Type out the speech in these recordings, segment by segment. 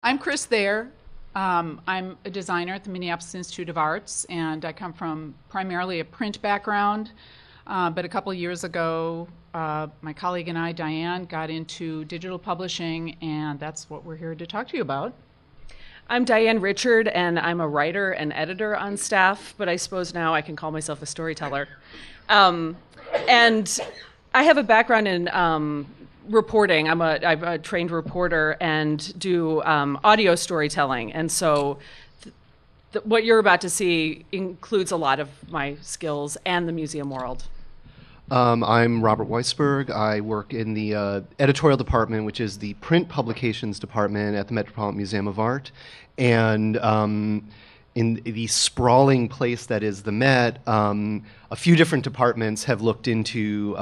I'm Kris Thayer. I'm a designer at the Minneapolis Institute of Arts, and I come from primarily a print background. But a couple of years ago, my colleague and I, Diane, got into digital publishing, and that's what we're here to talk to you about. I'm Diane Richard, and I'm a writer and editor on staff, but I suppose now I can call myself a storyteller. And I have a background in reporting. I'm a trained reporter and do audio storytelling. And so what you're about to see includes a lot of my skills and the museum world. I'm Robert Weisberg. I work in the editorial department, which is the print publications department at the Metropolitan Museum of Art. And in the sprawling place that is the Met, a few different departments have looked into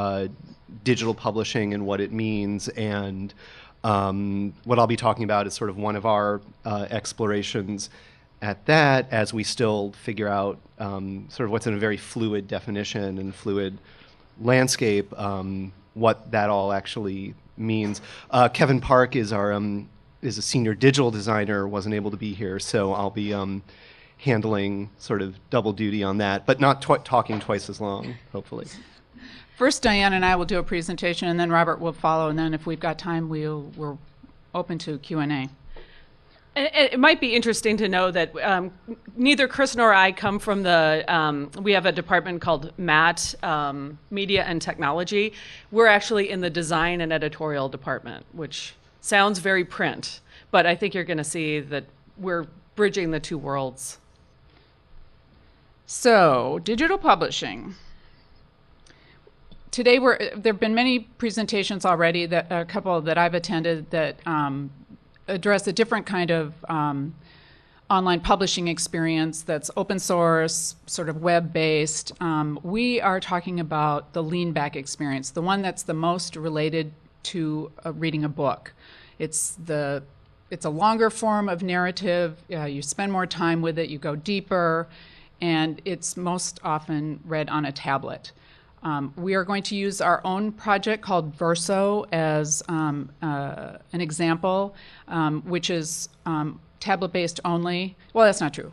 digital publishing and what it means. And what I'll be talking about is sort of one of our explorations at that, as we still figure out sort of what's in a very fluid definition and fluid landscape, what that all actually means. Kevin Park is a senior digital designer, wasn't able to be here, so I'll be handling sort of double duty on that, but not talking twice as long, hopefully. First, Diane and I will do a presentation, and then Robert will follow, and then if we've got time, we're open to Q&A. It might be interesting to know that neither Kris nor I come from we have a department called MAT, Media and Technology. We're actually in the design and editorial department, which sounds very print, but I think you're going to see that we're bridging the two worlds. So, digital publishing. Today, there have been many presentations already, a couple that I've attended that address a different kind of online publishing experience that's open source, sort of web-based. We are talking about the lean-back experience, the one that's the most related to reading a book. It's a longer form of narrative. You spend more time with it. You go deeper, and it's most often read on a tablet. We are going to use our own project called Verso as an example, which is tablet-based only. Well, that's not true.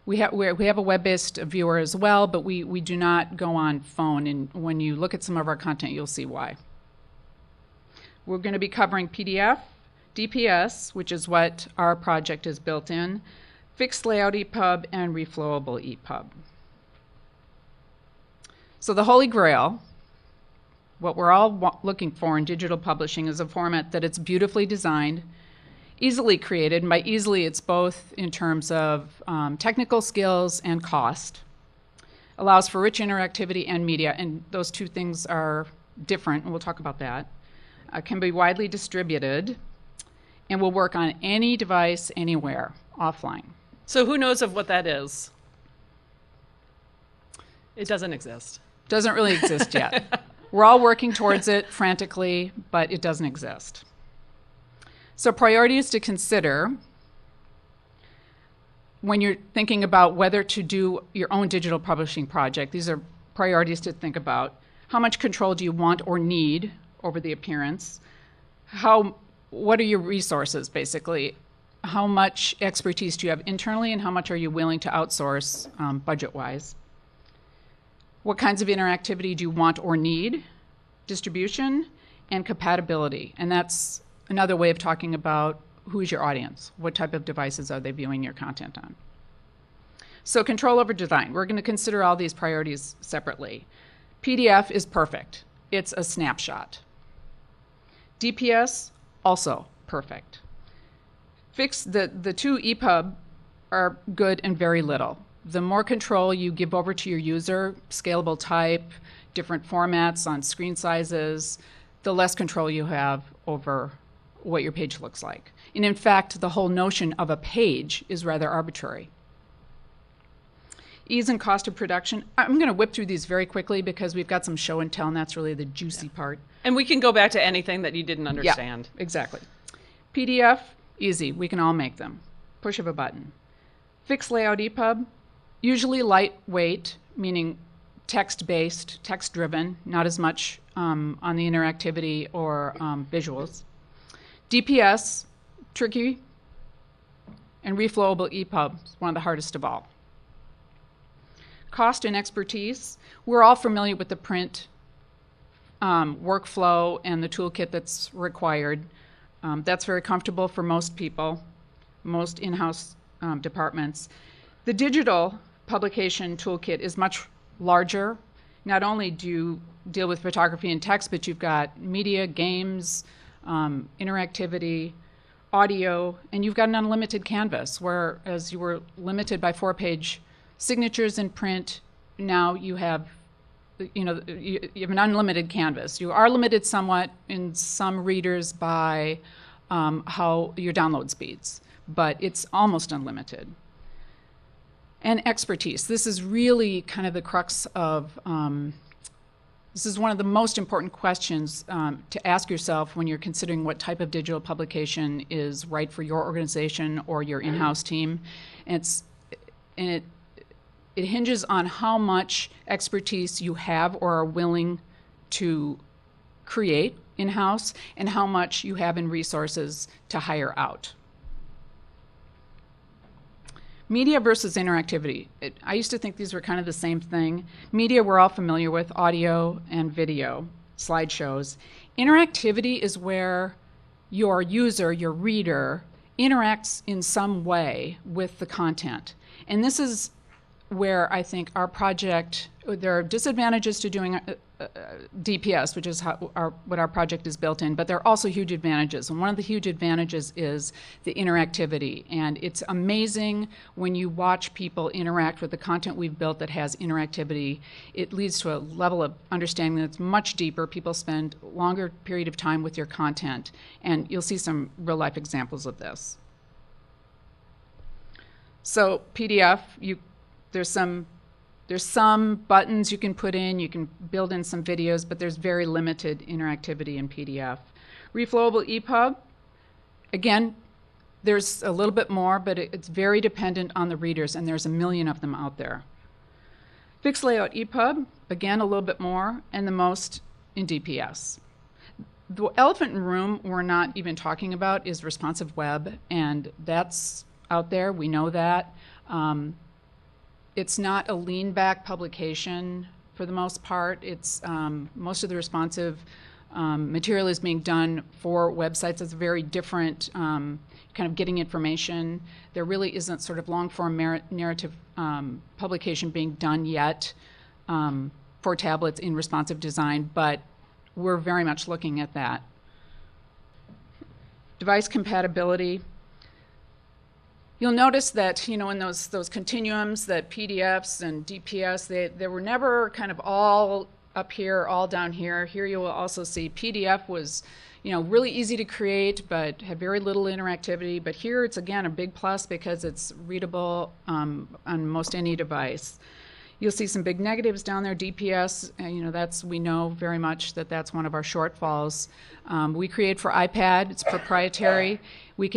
We have a web-based viewer as well, but we do not go on phone. And when you look at some of our content, you'll see why. We're going to be covering PDF, DPS, which is what our project is built in, fixed layout EPUB, and reflowable EPUB. So the Holy Grail, what we're all looking for in digital publishing, is a format that it's beautifully designed, easily created, and by easily it's both in terms of technical skills and cost, allows for rich interactivity and media, and those two things are different, and we'll talk about that, can be widely distributed, and will work on any device, anywhere, offline. So who knows of what that is? It doesn't exist. Doesn't really exist yet. We're all working towards it frantically, but it doesn't exist. So priorities to consider when you're thinking about whether to do your own digital publishing project. These are priorities to think about. How much control do you want or need over the appearance? What are your resources, basically? How much expertise do you have internally, and how much are you willing to outsource budget-wise? What kinds of interactivity do you want or need? Distribution and compatibility. And that's another way of talking about who's your audience. What type of devices are they viewing your content on? So control over design. We're going to consider all these priorities separately. PDF is perfect. It's a snapshot. DPS, also perfect. The two EPUB are good and very little. The more control you give over to your user, scalable type, different formats on screen sizes, the less control you have over what your page looks like. And in fact, the whole notion of a page is rather arbitrary. Ease and cost of production. I'm going to whip through these very quickly because we've got some show and tell, and that's really the juicy part. And we can go back to anything that you didn't understand. Yeah, exactly. PDF, easy. We can all make them. Push of a button. Fixed layout EPUB. Usually lightweight, meaning text-based, text-driven, not as much on the interactivity or visuals. DPS, tricky, And reflowable EPUB is one of the hardest of all. Cost and expertise. We're all familiar with the print workflow and the toolkit that's required. That's very comfortable for most people, most in-house departments. The digital publication toolkit is much larger. Not only do you deal with photography and text, but you've got media, games, interactivity, audio, and you've got an unlimited canvas, whereas you were limited by 4-page signatures in print, now you have you have an unlimited canvas. You are limited somewhat in some readers by how your download speeds, but it's almost unlimited. And expertise. This is really kind of the crux of, this is one of the most important questions to ask yourself when you're considering what type of digital publication is right for your organization or your in-house team. And it hinges on how much expertise you have or are willing to create in-house and how much you have in resources to hire out. Media versus interactivity. I used to think these were kind of the same thing. Media we're all familiar with, audio and video, slideshows. Interactivity is where your user, your reader, interacts in some way with the content. And this is where I think our project, there are disadvantages to doing DPS, which is what our project is built in, but there are also huge advantages. And one of the huge advantages is the interactivity. And it's amazing when you watch people interact with the content we've built that has interactivity. It leads to a level of understanding that's much deeper. People spend a longer period of time with your content. And you'll see some real-life examples of this. So PDF, there's some buttons you can put in, you can build in some videos, but there's very limited interactivity in PDF. Reflowable EPUB, again, there's a little bit more, but it's very dependent on the readers, and there's a million of them out there. Fixed layout EPUB, again, a little bit more, and the most in DPS. The elephant in the room we're not even talking about is responsive web, and that's out there, we know that. It's not a lean-back publication for the most part. It's most of the responsive material is being done for websites. It's a very different kind of getting information. There really isn't sort of long-form narrative publication being done yet for tablets in responsive design, but we're very much looking at that. Device compatibility. You'll notice that, in those continuums, that PDFs and DPS, they were never kind of all up here, all down here. Here you will also see PDF was, really easy to create, but had very little interactivity. But here it's, again, a big plus because it's readable on most any device. You'll see some big negatives down there. DPS, we know very much that that's one of our shortfalls. We create for iPad. It's proprietary. We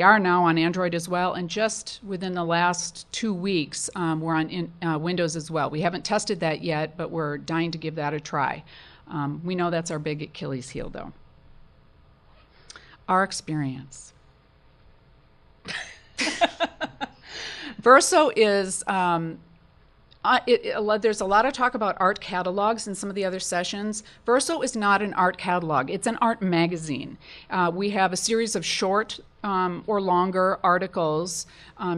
are now on Android as well, and just within the last 2 weeks, we're on Windows as well. We haven't tested that yet, but we're dying to give that a try. We know that's our big Achilles heel, though. Our experience. Verso is, there's a lot of talk about art catalogs in some of the other sessions. Verso is not an art catalog. It's an art magazine. We have a series of short or longer articles,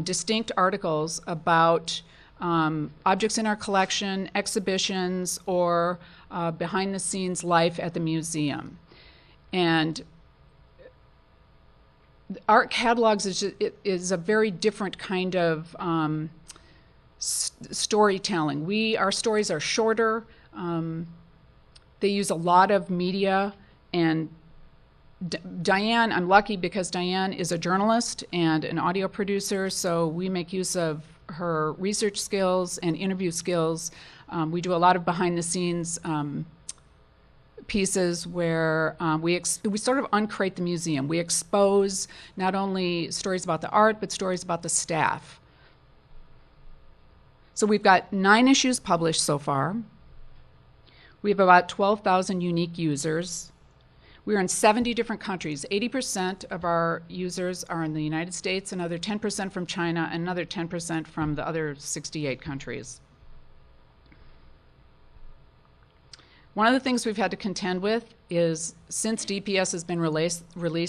distinct articles about objects in our collection, exhibitions, or behind-the-scenes life at the museum. And art catalogs is a very different kind of storytelling. Our stories are shorter. They use a lot of media, and Diane, I'm lucky because Diane is a journalist and an audio producer, so we make use of her research skills and interview skills. We do a lot of behind-the-scenes pieces where we sort of uncrate the museum. We expose not only stories about the art, but stories about the staff. So we've got 9 issues published so far. We have about 12,000 unique users. We're in 70 different countries. 80% of our users are in the United States, another 10% from China, and another 10% from the other 68 countries. One of the things we've had to contend with is since DPS has been released,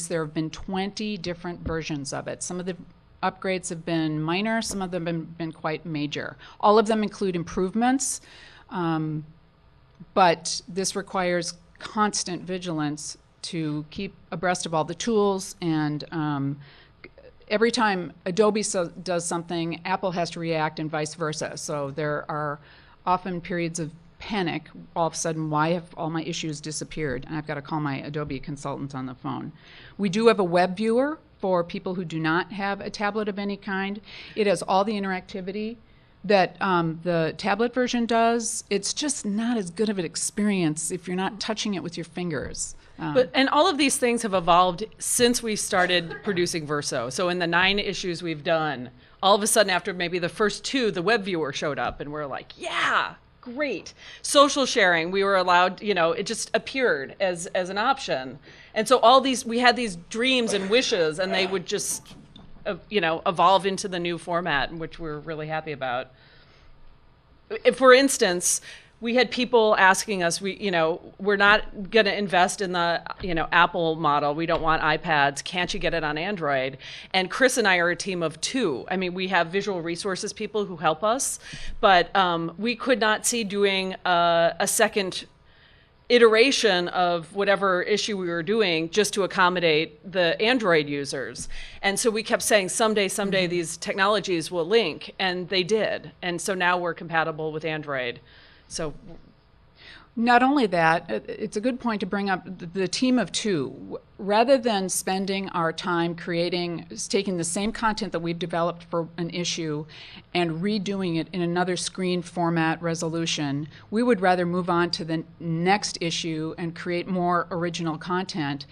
there have been 20 different versions of it. Some of the upgrades have been minor, some of them have been quite major. All of them include improvements, but this requires constant vigilance to keep abreast of all the tools, and every time Adobe does something, Apple has to react and vice versa. So there are often periods of panic. All of a sudden, why have all my issues disappeared? And I've got to call my Adobe consultant on the phone. We do have a web viewer for people who do not have a tablet of any kind. It has all the interactivity that the tablet version does. It's just not as good of an experience if you're not touching it with your fingers. And all of these things have evolved since we started producing Verso. So in the 9 issues we've done, all of a sudden after maybe the first 2, the web viewer showed up and we're like, yeah, great. Social sharing, we were allowed, it just appeared as an option. And so we had these dreams and wishes, and they would just, evolve into the new format, which we're really happy about. For instance, we had people asking us, we're not going to invest in the, Apple model. We don't want iPads. Can't you get it on Android? And Kris and I are a team of 2. I mean, we have visual resources people who help us, but we could not see doing a second iteration of whatever issue we were doing just to accommodate the Android users. And so we kept saying, someday these technologies will link, and they did. And so now we're compatible with Android. So not only that, it's a good point to bring up the team of 2. Rather than spending our time taking the same content that we've developed for an issue and redoing it in another screen format resolution, we would rather move on to the next issue and create more original content.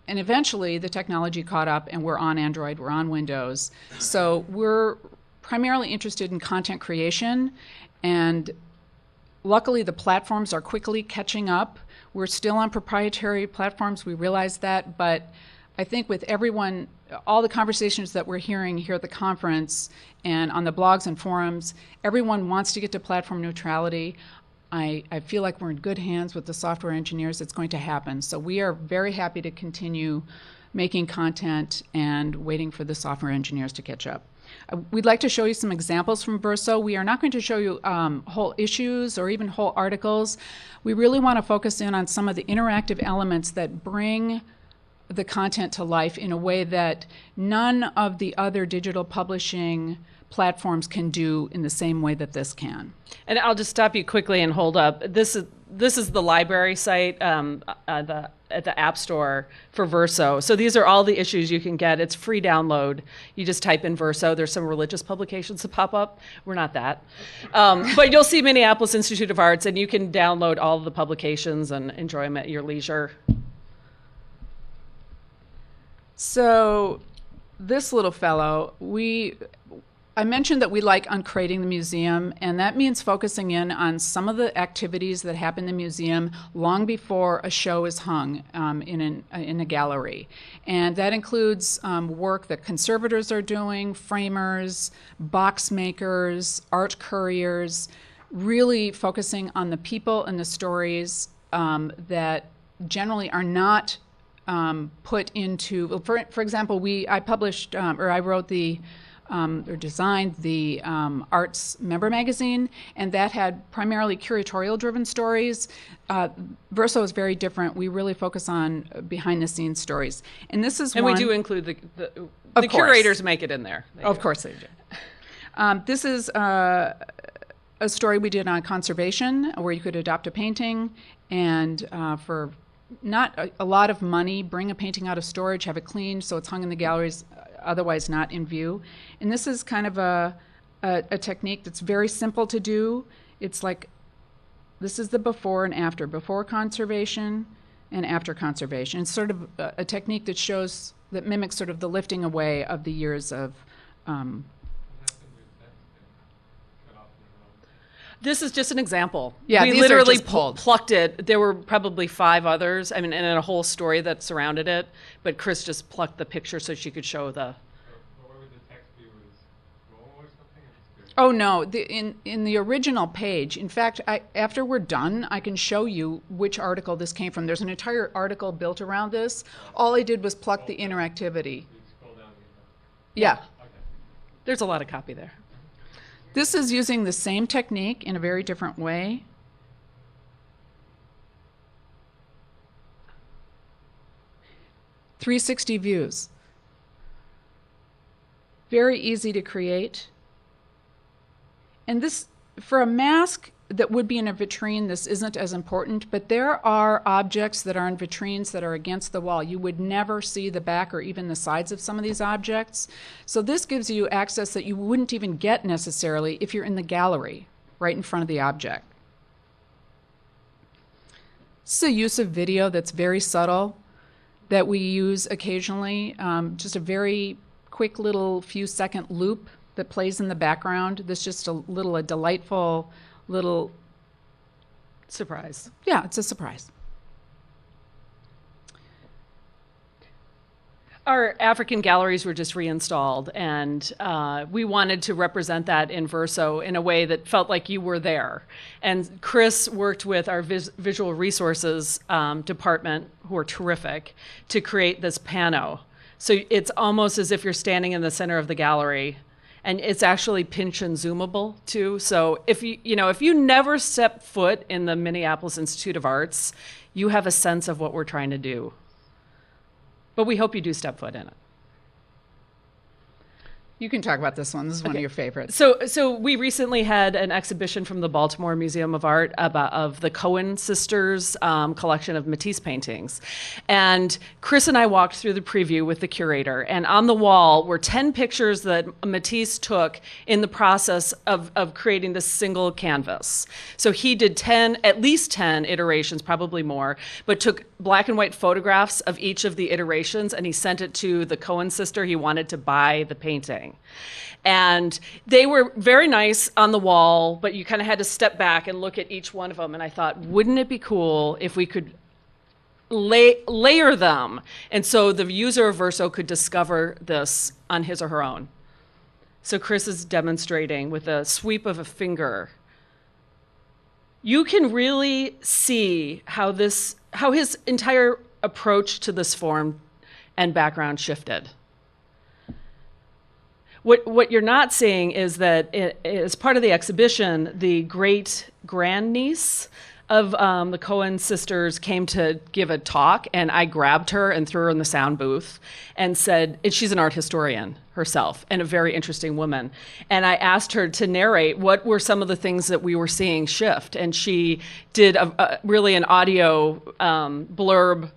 And eventually the technology caught up, and we're on Android, we're on Windows. So we're primarily interested in content creation, and luckily, the platforms are quickly catching up. We're still on proprietary platforms, we realize that, but I think with everyone, all the conversations that we're hearing here at the conference and on the blogs and forums, everyone wants to get to platform neutrality. I feel like we're in good hands with the software engineers. It's going to happen. So we are very happy to continue making content and waiting for the software engineers to catch up. We'd like to show you some examples from Verso. We are not going to show you whole issues or even whole articles. We really want to focus in on some of the interactive elements that bring the content to life in a way that none of the other digital publishing platforms can do in the same way that this can. And I'll just stop you quickly and hold up. This is the library site at the App Store for Verso. So these are all the issues you can get. It's free download. You just type in Verso. There's some religious publications that pop up. We're not that. But you'll see Minneapolis Institute of Arts, and you can download all of the publications and enjoy them at your leisure. So this little fellow, I mentioned that we like uncrating the museum, and that means focusing in on some of the activities that happen in the museum long before a show is hung in a gallery. And that includes work that conservators are doing, framers, box makers, art couriers, really focusing on the people and the stories that generally are not put into, for example, I wrote or designed the Arts member magazine, and that had primarily curatorial-driven stories. Verso is very different. We really focus on behind-the-scenes stories. And this is we do include the curators make it in there. Of course they do. This is a story we did on conservation, where you could adopt a painting and for not a lot of money, bring a painting out of storage, have it cleaned so it's hung in the galleries, otherwise not in view. And this is kind of a technique that's very simple to do. It's like, this is the before and after conservation and after conservation. It's sort of a technique that mimics sort of the lifting away of the years of This is just an example. Yeah, we these are literally just pulled. plucked it. There were probably 5 others, I mean, and a whole story that surrounded it, but Kris just plucked the picture so she could show the... What would the text be? Was scroll or something? Oh no! In the original page, in fact, after we're done, I can show you which article this came from. There's an entire article built around this. All I did was pluck the interactivity. You scroll down to Yeah. okay. There's a lot of copy there. This is using the same technique in a very different way. .360 views. Very easy to create. And this, for a mask that would be in a vitrine, this isn't as important, but there are objects that are in vitrines that are against the wall. You would never see the back or even the sides of some of these objects. So this gives you access that you wouldn't even get necessarily if you're in the gallery, right in front of the object. This is a use of video that's very subtle that we use occasionally, just a very quick little few-second loop that plays in the background. This just a delightful little Surprise. Yeah, it's a surprise. Our African galleries were just reinstalled, and we wanted to represent that in Verso in a way that felt like you were there. And Kris worked with our visual resources department, who are terrific, to create this pano. So it's almost as if you're standing in the center of the gallery. And it's actually pinch and zoomable too. So if you never step foot in the Minneapolis Institute of Arts, you have a sense of what we're trying to do. But we hope you do step foot in it. You can talk about this one. This is one of your favorites. So we recently had an exhibition from the Baltimore Museum of Art of the Cohen sisters' collection of Matisse paintings. And Kris and I walked through the preview with the curator, and on the wall were 10 pictures that Matisse took in the process of creating this single canvas. So he did at least 10 iterations, probably more, but took black and white photographs of each of the iterations, and he sent it to the Cohen sister. He wanted to buy the painting. And they were very nice on the wall, but you kind of had to step back and look at each one of them. And I thought, wouldn't it be cool if we could layer them? And so the user of Verso could discover this on his or her own. So Kris is demonstrating with a sweep of a finger. You can really see how his entire approach to this form and background shifted. What you're not seeing is that as part of the exhibition, the great grandniece of the Cohen sisters came to give a talk, and I grabbed her and threw her in the sound booth and said, and she's an art historian herself and a very interesting woman, and I asked her to narrate what were some of the things that we were seeing shift, and she did really an audio blurb.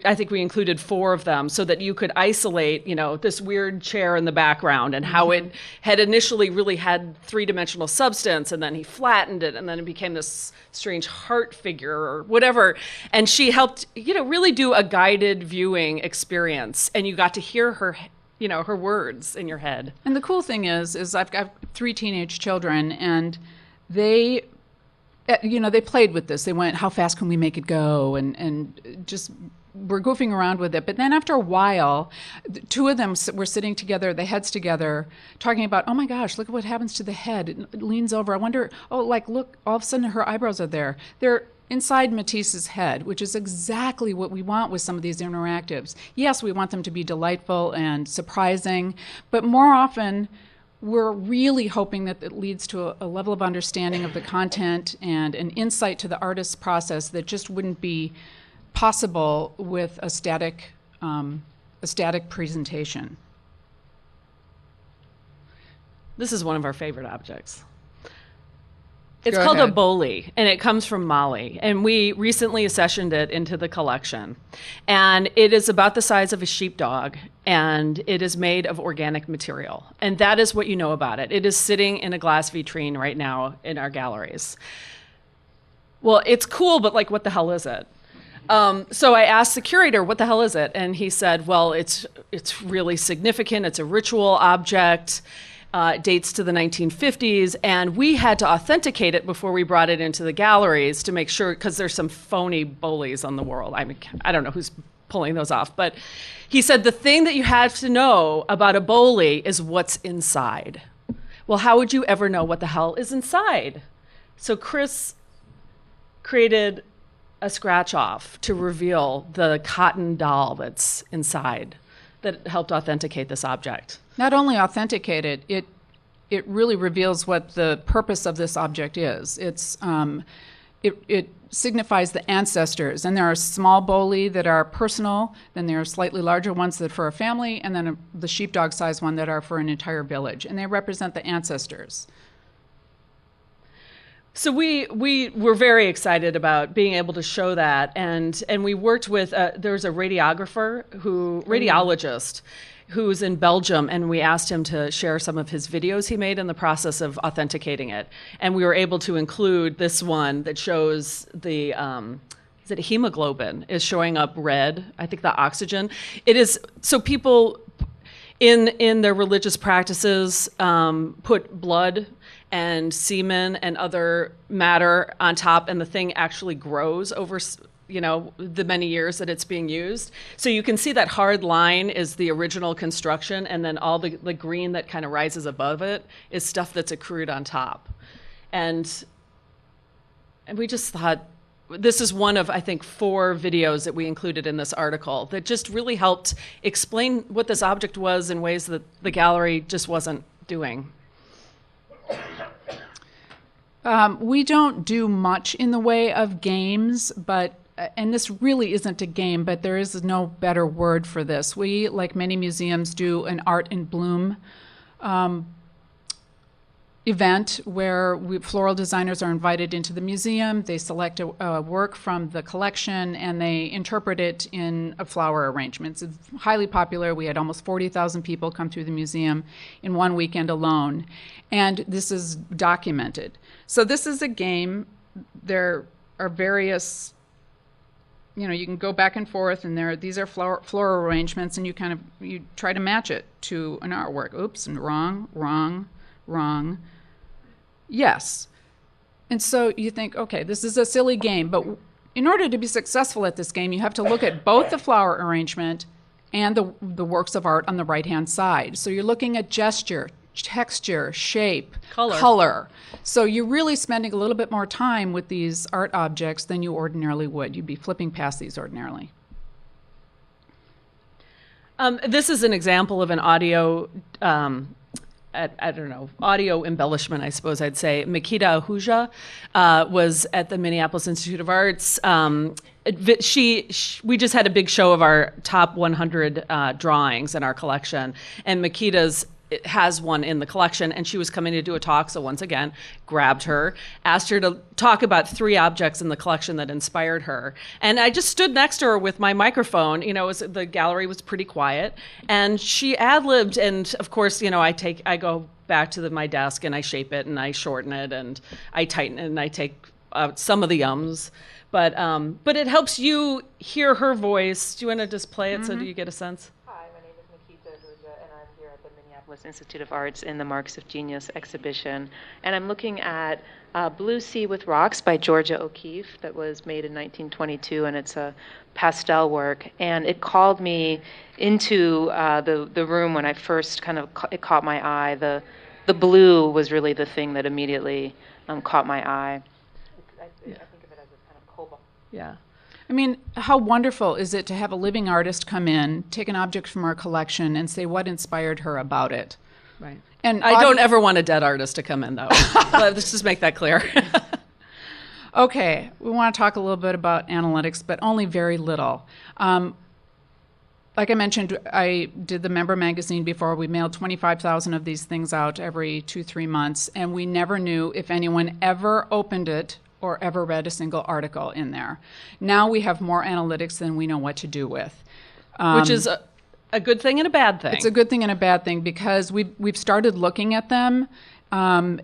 I think we included 4 of them so that you could isolate, this weird chair in the background and how it had initially really had 3-dimensional substance, and then he flattened it, and then it became this strange heart figure or whatever. And she helped, really do a guided viewing experience, and you got to hear her, her words in your head. And the cool thing is I've got 3 teenage children, and they played with this. They went, how fast can we make it go? And just we're goofing around with it. But then after a while, 2 of them were sitting together, the heads together, talking about, oh my gosh, look at what happens to the head. It leans over. I wonder, look, all of a sudden her eyebrows are there. They're inside Matisse's head, which is exactly what we want with some of these interactives. Yes, we want them to be delightful and surprising, but more often, we're really hoping that it leads to a level of understanding of the content and an insight to the artist's process that just wouldn't be possible with a static presentation. This is one of our favorite objects. It's Go called a ahead. boli, and it comes from Mali. And we recently accessioned it into the collection. And it is about the size of a sheepdog, and it is made of organic material. And that is what you know about it. It is sitting in a glass vitrine right now in our galleries. Well, it's cool, but what the hell is it? So I asked the curator, what the hell is it? And he said, well, it's really significant. It's a ritual object. dates to the 1950s, and we had to authenticate it before we brought it into the galleries to make sure, because there's some phony Bolis on the world. I mean, I don't know who's pulling those off, but he said the thing that you have to know about a Boli is what's inside. Well, how would you ever know what the hell is inside? So Kris created a scratch off to reveal the cotton doll that's inside that helped authenticate this object. Not only authenticate it, it really reveals what the purpose of this object is. It signifies the ancestors, and there are small boli that are personal, then there are slightly larger ones that are for a family, and then the sheepdog-sized one that are for an entire village, and they represent the ancestors. So we were very excited about being able to show that, and we worked with there's a radiologist who's in Belgium, and we asked him to share some of his videos he made in the process of authenticating it, and we were able to include this one that shows the is it hemoglobin is showing up red. I think the oxygen. It is so people in their religious practices put blood and semen and other matter on top, and the thing actually grows over, the many years that it's being used. So you can see that hard line is the original construction, and then all the green that kind of rises above it is stuff that's accrued on top. And we just thought, this is one of, I think, 4 videos that we included in this article that just really helped explain what this object was in ways that the gallery just wasn't doing. We don't do much in the way of games, but and this really isn't a game, but there is no better word for this. We, like many museums, do an Art in Bloom event where floral designers are invited into the museum. They select a work from the collection and they interpret it in a flower arrangement. It's highly popular. We had almost 40,000 people come through the museum in one weekend alone. And this is documented. So this is a game. There are various, you can go back and forth, and these are floral arrangements, and you try to match it to an artwork. Oops, and wrong, wrong, wrong. Yes. And so you think, okay, this is a silly game, but in order to be successful at this game, you have to look at both the flower arrangement and the works of art on the right-hand side. So you're looking at gesture, texture, shape, color. So you're really spending a little bit more time with these art objects than you ordinarily would. You'd be flipping past these ordinarily. This is an example of an audio audio embellishment, I suppose I'd say. Makita Ahuja was at the Minneapolis Institute of Arts. We just had a big show of our top 100 drawings in our collection, and Makita's has one in the collection, and she was coming to do a talk, so once again, grabbed her, asked her to talk about 3 objects in the collection that inspired her. And I just stood next to her with my microphone. The gallery was pretty quiet, and she ad-libbed, and of course, I go back to my desk, and I shape it, and I shorten it, and I tighten it, and I take out some of the ums. But it helps you hear her voice. Do you want to just play it so do you get a sense? Institute of Arts in the Marks of Genius exhibition, and I'm looking at Blue Sea with Rocks by Georgia O'Keeffe that was made in 1922, and it's a pastel work, and it called me into the room when I first it caught my eye. The blue was really the thing that immediately caught my eye. I think of it as a kind of cobalt. Yeah. I mean, how wonderful is it to have a living artist come in, take an object from our collection, and say what inspired her about it? Right. And I don't ever want a dead artist to come in, though. Let's just make that clear. Okay, we want to talk a little bit about analytics, but only very little. Like I mentioned, I did the member magazine before. We mailed 25,000 of these things out every 2-3 months, and we never knew if anyone ever opened it or ever read a single article in there. Now we have more analytics than we know what to do with. Which is a good thing and a bad thing. It's a good thing and a bad thing because we've started looking at them, and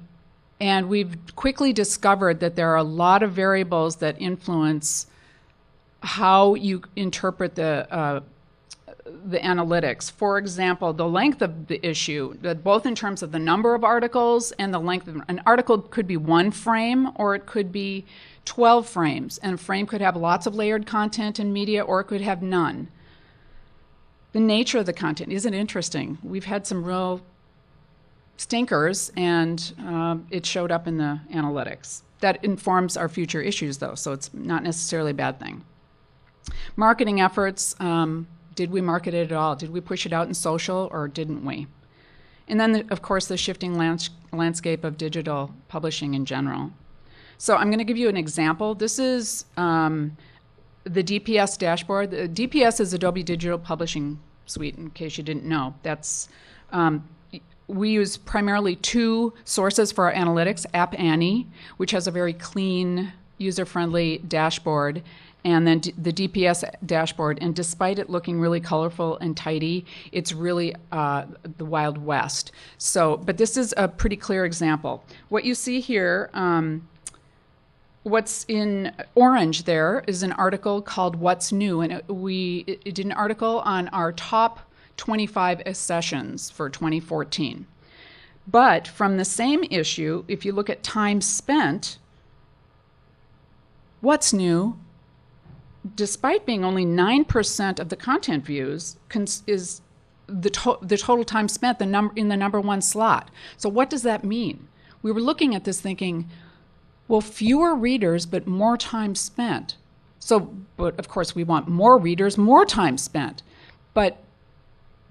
we've quickly discovered that there are a lot of variables that influence how you interpret the the analytics. For example, the length of the issue, both in terms of the number of articles and the length of an article could be 1 frame or it could be 12 frames. And a frame could have lots of layered content and media or it could have none. The nature of the content, isn't interesting? We've had some real stinkers and it showed up in the analytics. That informs our future issues though, so it's not necessarily a bad thing. Marketing efforts, did we market it at all? Did we push it out in social or didn't we? And then, of course, the shifting landscape of digital publishing in general. So I'm going to give you an example. This is the DPS dashboard. The DPS is Adobe Digital Publishing Suite, in case you didn't know. That's we use primarily 2 sources for our analytics, App Annie, which has a very clean, user-friendly dashboard, and then the DPS dashboard. And despite it looking really colorful and tidy, it's really the Wild West. So, but this is a pretty clear example. What you see here, what's in orange there is an article called What's New, and it did an article on our top 25 accessions for 2014. But from the same issue, if you look at time spent, What's New, despite being only 9% of the content views, is the total time spent in the number 1 slot. So what does that mean? We were looking at this thinking, well, fewer readers, but more time spent. So, but of course we want more readers, more time spent. But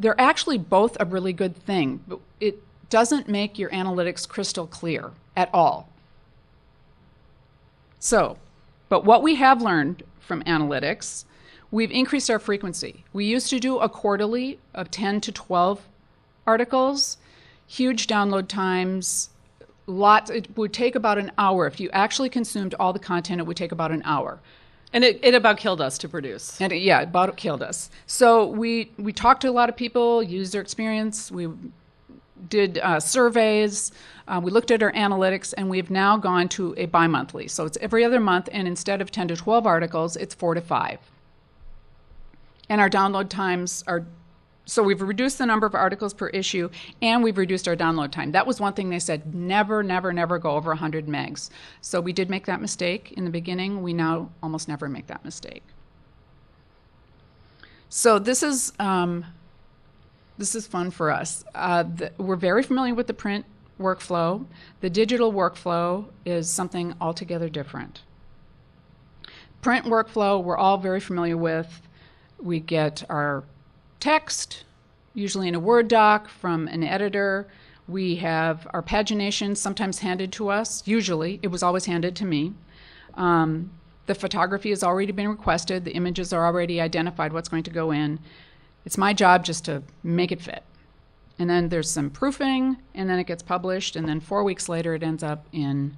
they're actually both a really good thing. But it doesn't make your analytics crystal clear at all. So, but what we have learned from analytics, we've increased our frequency. We used to do a quarterly of 10 to 12 articles, huge download times, lots. It would take about an hour. If you actually consumed all the content, it would take about an hour. And it about killed us to produce. And it about killed us. So we talked to a lot of people, used their experience. We did surveys. We looked at our analytics, and we've now gone to a bi-monthly. So it's every other month, and instead of 10 to 12 articles, it's 4 to 5. And our download times are, so we've reduced the number of articles per issue, and we've reduced our download time. That was one thing they said, never, never, never go over 100 megs. So we did make that mistake in the beginning. We now almost never make that mistake. So this is fun for us. We're very familiar with the print workflow. The digital workflow is something altogether different. Print workflow, we're all very familiar with. We get our text, usually in a Word doc from an editor. We have our pagination sometimes handed to us. Usually, it was always handed to me. The photography has already been requested. The images are already identified what's going to go in. It's my job just to make it fit. And then there's some proofing, and then it gets published, and then 4 weeks later it ends up in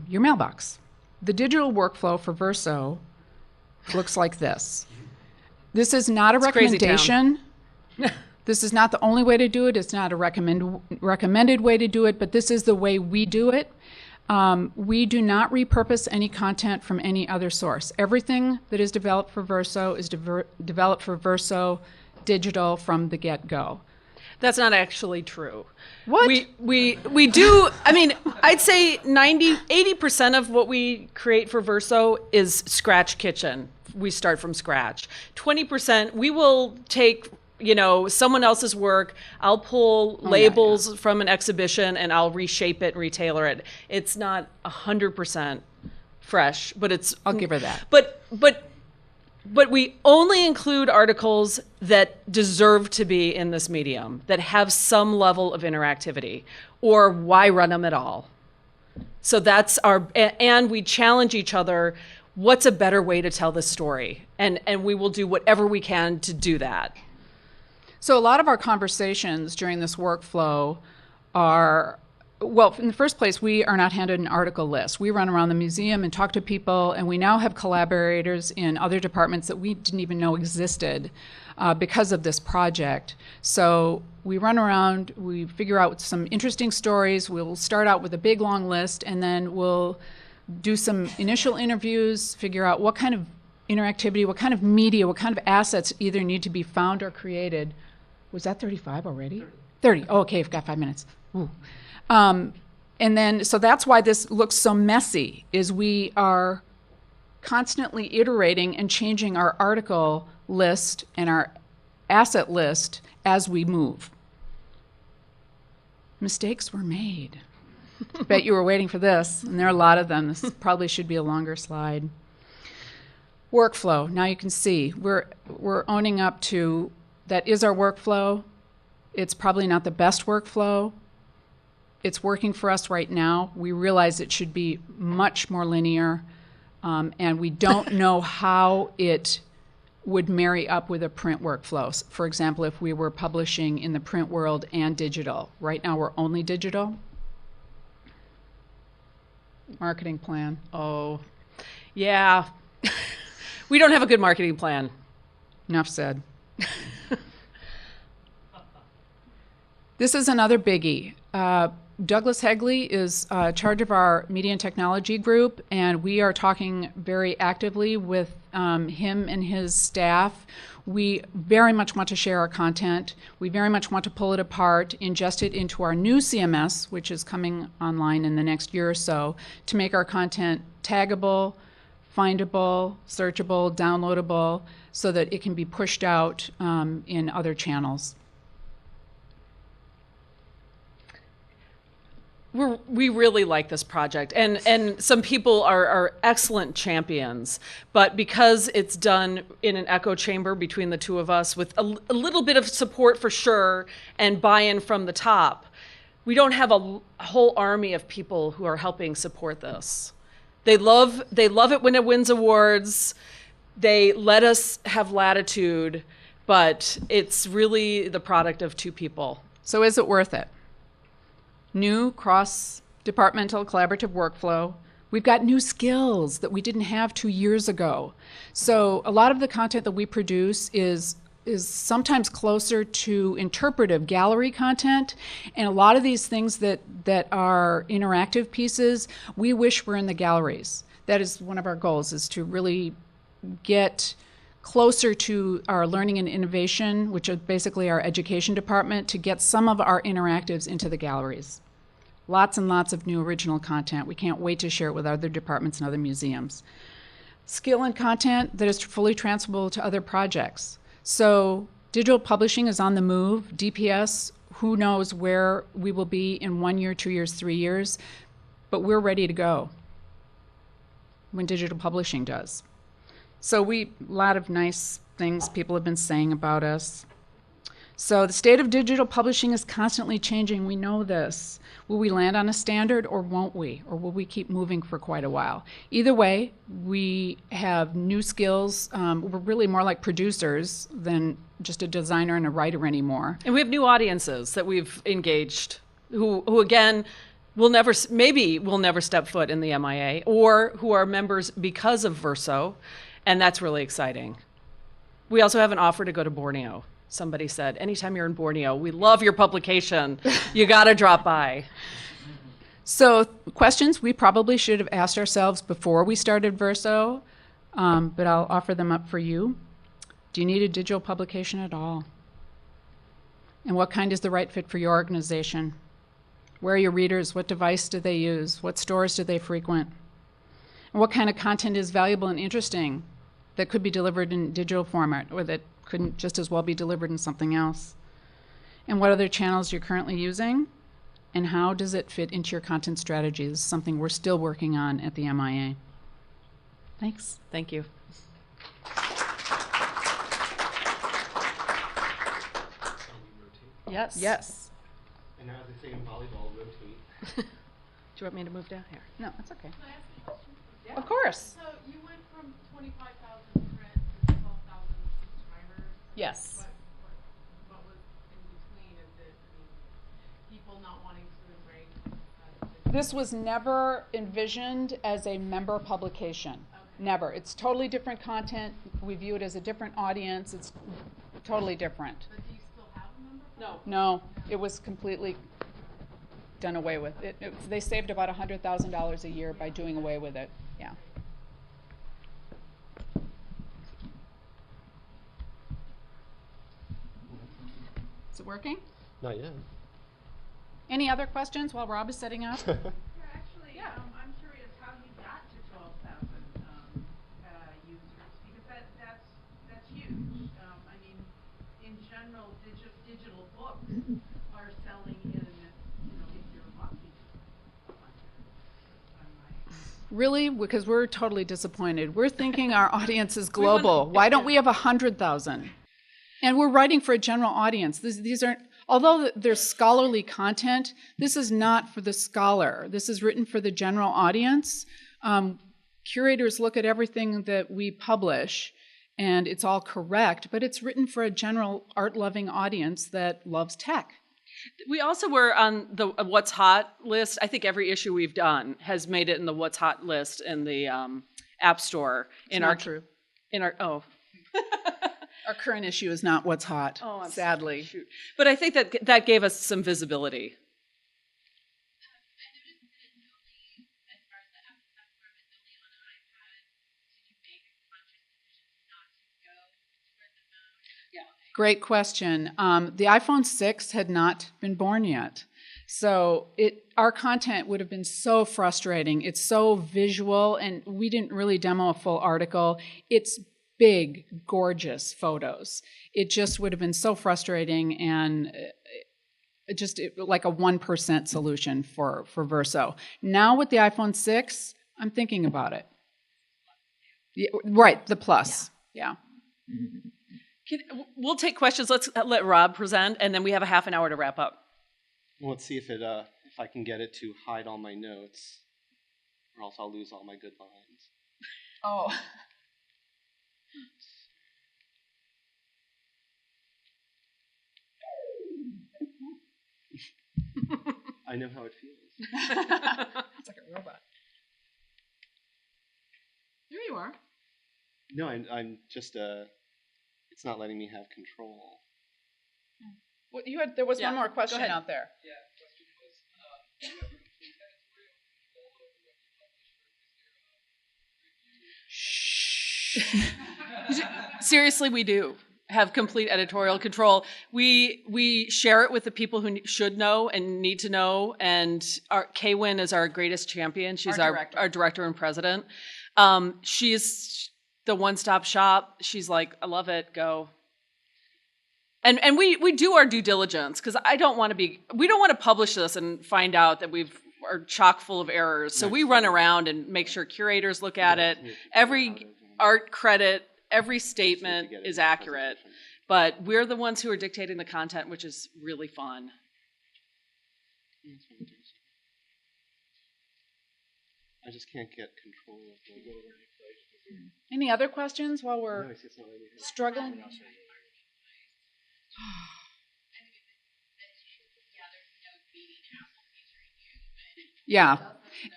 your mailbox. The digital workflow for Verso looks like this. This is not a recommendation. This is not the only way to do it. It's not a recommended way to do it, but this is the way we do it. We do not repurpose any content from any other source. Everything that is developed for Verso is developed for Verso digital from the get-go. That's not actually true. What? We do, I mean, I'd say 80% of what we create for Verso is scratch kitchen. We start from scratch. 20%, we will take, someone else's work. I'll pull labels from an exhibition and I'll reshape it and retailor it. It's not 100% fresh, but it's... I'll give her that. But we only include articles that deserve to be in this medium, that have some level of interactivity, or why run them at all? So that's and we challenge each other, what's a better way to tell this story? And we will do whatever we can to do that. So a lot of our conversations during this workflow are, well, in the first place, we are not handed an article list. We run around the museum and talk to people, and we now have collaborators in other departments that we didn't even know existed because of this project. So we run around, we figure out some interesting stories. We'll start out with a big, long list, and then we'll do some initial interviews, figure out what kind of interactivity, what kind of media, what kind of assets either need to be found or created. Was that 35 already? 30. Oh, okay, I've got 5 minutes. Ooh. And then, so that's why this looks so messy, is we are constantly iterating and changing our article list and our asset list as we move. Mistakes were made. Bet you were waiting for this, and there are a lot of them. This probably should be a longer slide. Workflow. Now you can see we're owning up to that is our workflow. It's probably not the best workflow. It's working for us right now. We realize it should be much more linear, and we don't know how it would marry up with a print workflow. For example, if we were publishing in the print world and digital. Right now we're only digital. Marketing plan. Oh, yeah. We don't have a good marketing plan. Enough said. This is another biggie. Douglas Hegley is in charge of our media and technology group, and we are talking very actively with him and his staff. We very much want to share our content. We very much want to pull it apart, ingest it into our new CMS, which is coming online in the next year or so, to make our content taggable, findable, searchable, downloadable, so that it can be pushed out in other channels. We really like this project, and some people are excellent champions, but because it's done in an echo chamber between the two of us with a little bit of support for sure and buy-in from the top, we don't have a whole army of people who are helping support this. They love it when it wins awards. They let us have latitude, but it's really the product of two people. So is it worth it? New cross-departmental collaborative workflow. We've got new skills that we didn't have 2 years ago. So a lot of the content that we produce is sometimes closer to interpretive gallery content, and a lot of these things that are interactive pieces, we wish were in the galleries. That is one of our goals, is to really get closer to our learning and innovation, which is basically our education department, to get some of our interactives into the galleries. Lots and lots of new original content. We can't wait to share it with other departments and other museums. Skill and content that is fully transferable to other projects. So digital publishing is on the move. DPS, who knows where we will be in 1 year, 2 years, 3 years, but we're ready to go when digital publishing does. So a lot of nice things people have been saying about us. So the state of digital publishing is constantly changing. We know this. Will we land on a standard or won't we? Or will we keep moving for quite a while? Either way, we have new skills. We're really more like producers than just a designer and a writer anymore. And we have new audiences that we've engaged who again, maybe will never step foot in the MIA, or who are members because of Verso. And that's really exciting. We also have an offer to go to Borneo. Somebody said, anytime you're in Borneo, we love your publication. You got to drop by. So questions we probably should have asked ourselves before we started Verso, but I'll offer them up for you. Do you need a digital publication at all? And what kind is the right fit for your organization? Where are your readers? What device do they use? What stores do they frequent? And what kind of content is valuable and interesting that could be delivered in digital format, or that couldn't just as well be delivered in something else? And what other channels you're currently using? And how does it fit into your content strategy? This is something we're still working on at the MIA. Thanks. Thank you. Yes. Yes. And now they say in volleyball, rotate. Do you want me to move down here? No, that's okay. Can I ask a question? Yeah. Of course. So you went from 25,000 print to 12,000 subscribers. Yes. What was in between? Is it, people not wanting to embrace? This was never envisioned as a member publication. Okay. Never. It's totally different content. We view it as a different audience. It's totally different. But do you still have a member? No. No, it was completely done away with. They saved about $100,000 a year by doing away with it. Yeah. it working? Not yet. Any other questions while Rob is setting up? Yeah, actually, I'm curious how you got to 12,000 users, because that's huge. I mean, in general, digital books are selling in, if you're lucky, 100. Really? Because we're totally disappointed. We're thinking our audience is global. Why don't we have 100,000? And we're writing for a general audience. These aren't, although there's scholarly content, this is not for the scholar. This is written for the general audience. Curators look at everything that we publish, and it's all correct, but it's written for a general art-loving audience that loves tech. We also were on the What's Hot list. I think every issue we've done has made it in the What's Hot list in the App Store. True. Our Our current issue is not what's hot, sadly. Shoot. But I think that gave us some visibility. Great question. The iPhone 6 had not been born yet. So our content would have been so frustrating. It's so visual, and we didn't really demo a full article. It's big, gorgeous photos. It just would have been so frustrating, and like a 1% solution for Verso. Now with the iPhone 6, I'm thinking about it. Yeah, right, the Plus. Yeah. We'll take questions. Let's let Rob present, and then we have a half an hour to wrap up. Well, let's see if I can get it to hide all my notes, or else I'll lose all my good lines. Oh. I know how it feels. It's like a robot. There you are. No, I'm just it's not letting me have control. Well, there was one more Go question ahead. out there. Yeah, question was, do you have complete editorial control over what you publish, or is there a review? Seriously, we do have complete editorial control. We share it with the people who should know and need to know, and K-Win is our greatest champion. She's our director and president. She's the one-stop shop. She's like, I love it, go. And we do our due diligence, because we don't want to publish this and find out that are chock full of errors. So we run around and make sure curators look at it. Every art credit, every statement is accurate. But we're the ones who are dictating the content, which is really fun. I just can't get control of the... Any other questions while we're struggling? Yeah.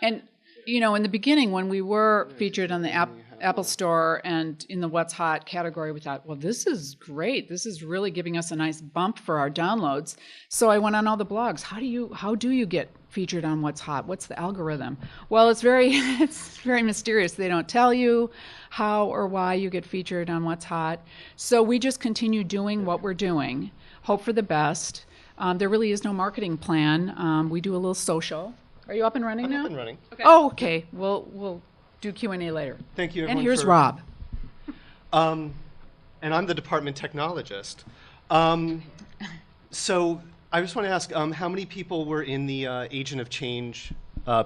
And, in the beginning, when we were featured on the Apple Store and in the What's Hot category, we thought, well, this is great. This is really giving us a nice bump for our downloads. So I went on all the blogs. How do you get featured on What's Hot? What's the algorithm? Well, it's very mysterious. They don't tell you how or why you get featured on What's Hot. So we just continue doing what we're doing, hope for the best. There really is no marketing plan. We do a little social. Are you up and running now? I'm up and running. Okay. Oh, okay. We'll do Q&A later. Thank you, everyone. And here's Rob. And I'm the department technologist. So I just want to ask, how many people were in the Agent of Change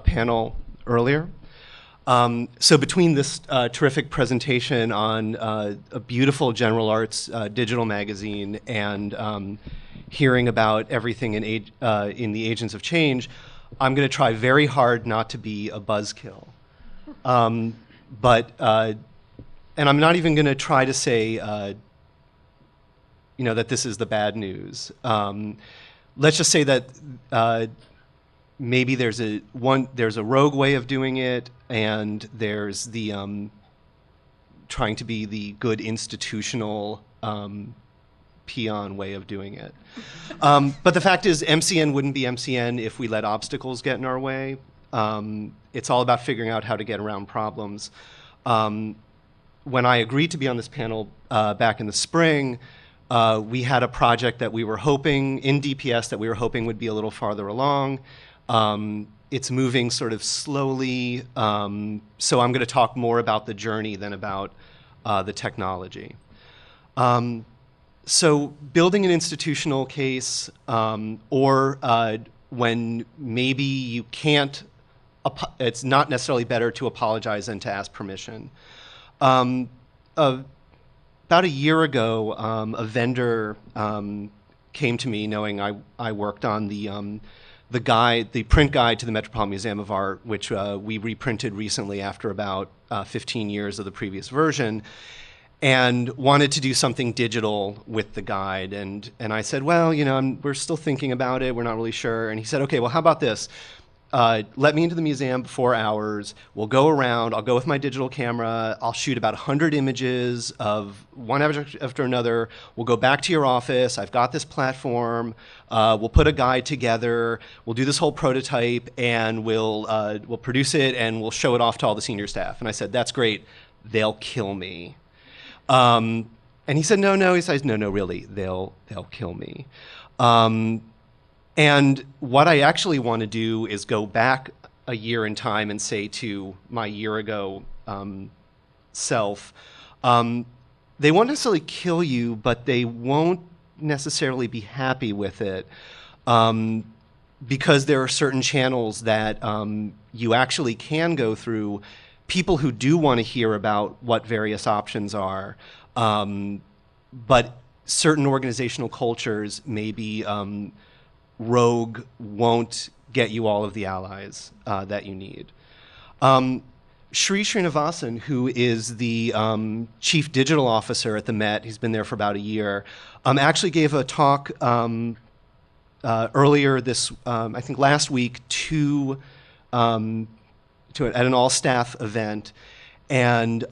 panel earlier? So between this terrific presentation on a beautiful general arts digital magazine and hearing about everything in the Agents of Change, I'm going to try very hard not to be a buzzkill. And I'm not even going to try to say, that this is the bad news. Let's just say that maybe there's a rogue way of doing it, and there's the trying to be the good institutional peon way of doing it. But the fact is, MCN wouldn't be MCN if we let obstacles get in our way. It's all about figuring out how to get around problems. When I agreed to be on this panel back in the spring, We had a project that we were hoping, in DPS, that we were hoping would be a little farther along. It's moving sort of slowly, so I'm going to talk more about the journey than about the technology. So building an institutional case, or when maybe you can't, it's not necessarily better to apologize than to ask permission. About a year ago, a vendor came to me knowing I worked on the print guide to the Metropolitan Museum of Art, which we reprinted recently after about 15 years of the previous version, and wanted to do something digital with the guide. And I said, well, you know, we're still thinking about it. We're not really sure. And he said, okay, well, how about this? Let me into the museum before hours. We'll go around. I'll go with my digital camera. I'll shoot about 100 images of one after another. We'll go back to your office. I've got this platform. We'll put a guide together. We'll do this whole prototype, and we'll produce it, and we'll show it off to all the senior staff. And I said, that's great. They'll kill me. And he said, no. He says, no, really, they'll kill me. And what I actually want to do is go back a year in time and say to my year ago self, they won't necessarily kill you, but they won't necessarily be happy with it, because there are certain channels that you actually can go through, people who do want to hear about what various options are, but certain organizational cultures maybe rogue won't get you all of the allies that you need. Sri Srinivasan, who is the chief digital officer at the Met, he's been there for about a year, actually gave a talk earlier this, I think last week, at an all-staff event, and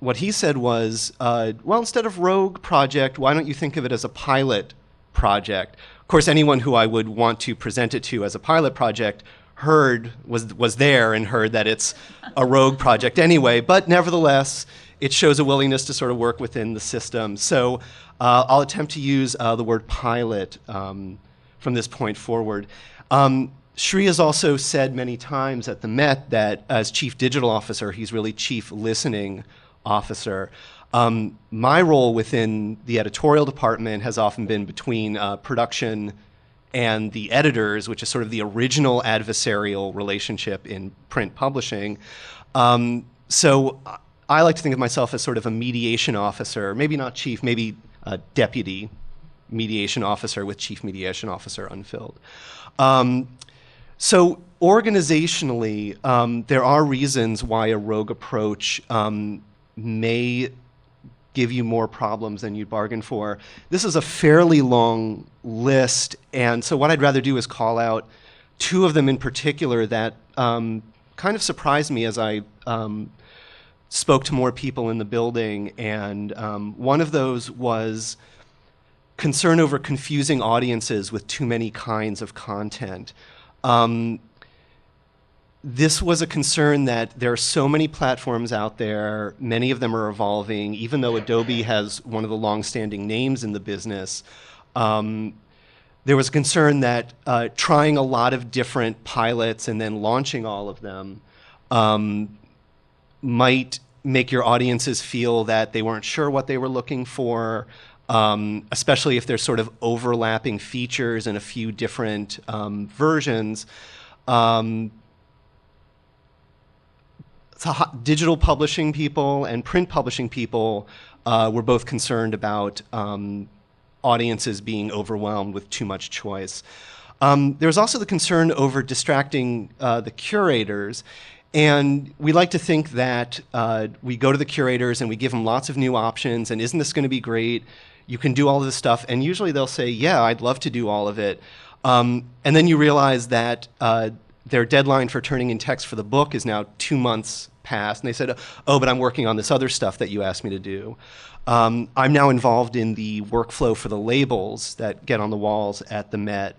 what he said was, well, instead of rogue project, why don't you think of it as a pilot project? Of course, anyone who I would want to present it to as a pilot project was there and heard that it's a rogue project anyway, but nevertheless, it shows a willingness to sort of work within the system. So I'll attempt to use the word pilot from this point forward. Sri has also said many times at the Met that as chief digital officer, he's really chief listening officer. My role within the editorial department has often been between production and the editors, which is sort of the original adversarial relationship in print publishing. So I like to think of myself as sort of a mediation officer, maybe not chief, maybe a deputy mediation officer with chief mediation officer unfilled. So organizationally, there are reasons why a rogue approach may give you more problems than you'd bargained for. This is a fairly long list, and so what I'd rather do is call out two of them in particular that kind of surprised me as I spoke to more people in the building, and one of those was concern over confusing audiences with too many kinds of content. This was a concern that there are so many platforms out there, many of them are evolving, even though Adobe has one of the long-standing names in the business. There was a concern that trying a lot of different pilots and then launching all of them might make your audiences feel that they weren't sure what they were looking for, especially if there's sort of overlapping features in a few different versions. Digital publishing people and print publishing people were both concerned about audiences being overwhelmed with too much choice. There was also the concern over distracting the curators. And we like to think that we go to the curators and we give them lots of new options, and isn't this going to be great? You can do all of this stuff. And usually they'll say, yeah, I'd love to do all of it. And then you realize that their deadline for turning in text for the book is now 2 months past. And they said, oh, but I'm working on this other stuff that you asked me to do. I'm now involved in the workflow for the labels that get on the walls at the Met.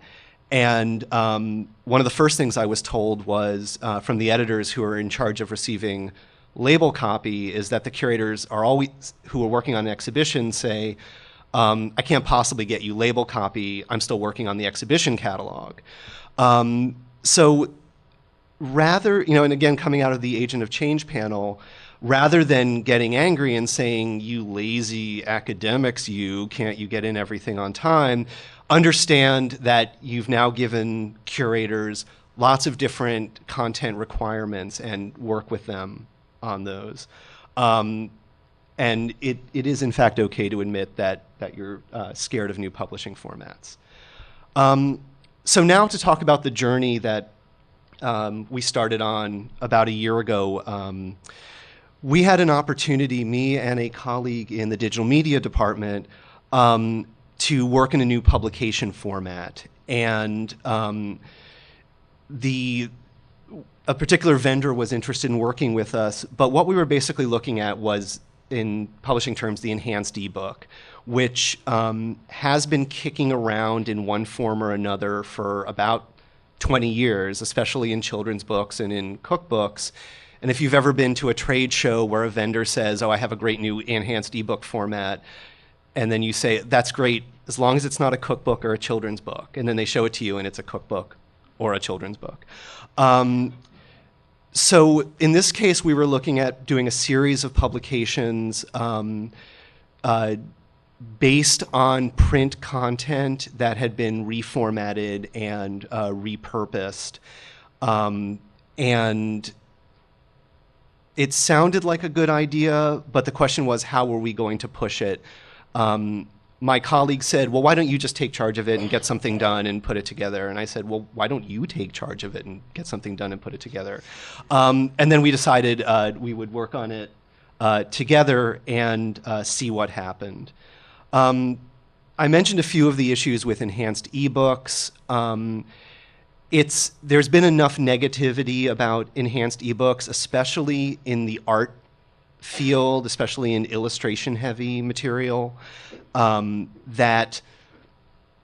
And one of the first things I was told was from the editors who are in charge of receiving label copy is that the curators are always, who are working on an exhibition, say, I can't possibly get you label copy. I'm still working on the exhibition catalog. So rather, and again, coming out of the Agent of Change panel, rather than getting angry and saying, you lazy academics, can't you get in everything on time, understand that you've now given curators lots of different content requirements and work with them on those. And it is, in fact, okay to admit that you're scared of new publishing formats. So now to talk about the journey that we started on about a year ago. We had an opportunity, me and a colleague in the digital media department, to work in a new publication format. And a particular vendor was interested in working with us, but what we were basically looking at was, in publishing terms, the enhanced ebook, which has been kicking around in one form or another for about 20 years, especially in children's books and in cookbooks. And if you've ever been to a trade show where a vendor says, oh, I have a great new enhanced ebook format, and then you say, that's great, as long as it's not a cookbook or a children's book. And then they show it to you and it's a cookbook or a children's book. So in this case, we were looking at doing a series of publications based on print content that had been reformatted and repurposed. And it sounded like a good idea, but the question was, how were we going to push it? My colleague said, well, why don't you just take charge of it and get something done and put it together? And I said, well, why don't you take charge of it and get something done and put it together? And then we decided we would work on it together and see what happened. I mentioned a few of the issues with enhanced ebooks. There's been enough negativity about enhanced ebooks, especially in the art field, especially in illustration-heavy material, that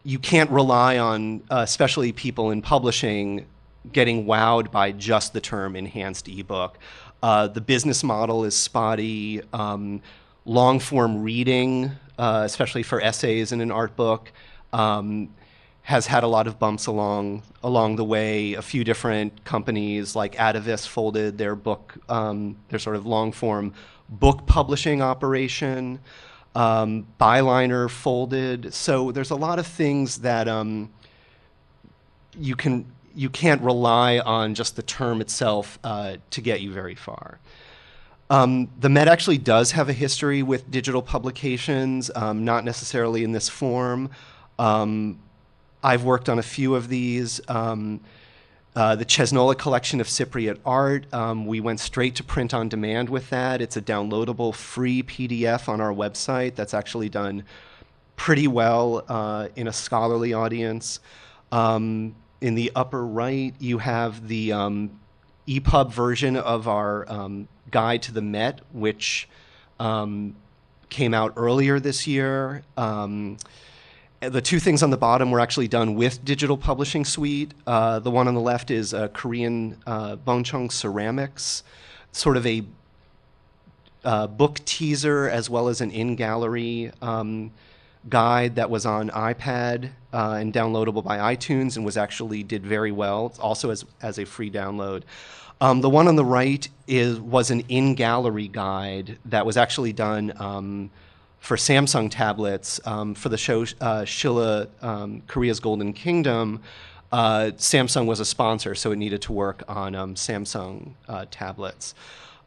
you can't rely on, especially people in publishing, getting wowed by just the term enhanced ebook. The business model is spotty. Long-form reading, especially for essays in an art book, has had a lot of bumps along the way. A few different companies like Atavis folded their book, their sort of long-form book publishing operation. Byliner folded. So there's a lot of things that you can't rely on just the term itself to get you very far. The Met actually does have a history with digital publications, not necessarily in this form. I've worked on a few of these. The Chesnola collection of Cypriot art, we went straight to print on demand with that. It's a downloadable free PDF on our website that's actually done pretty well in a scholarly audience. In the upper right, you have the EPUB version of our Guide to the Met, which came out earlier this year. The two things on the bottom were actually done with Digital Publishing Suite. The one on the left is Korean Bonchong Ceramics, sort of a book teaser as well as an in-gallery guide that was on iPad and downloadable by iTunes and did very well, also as a free download. The one on the right was an in-gallery guide that was actually done for Samsung tablets for the show Shilla Korea's Golden Kingdom. Samsung was a sponsor, so it needed to work on Samsung tablets.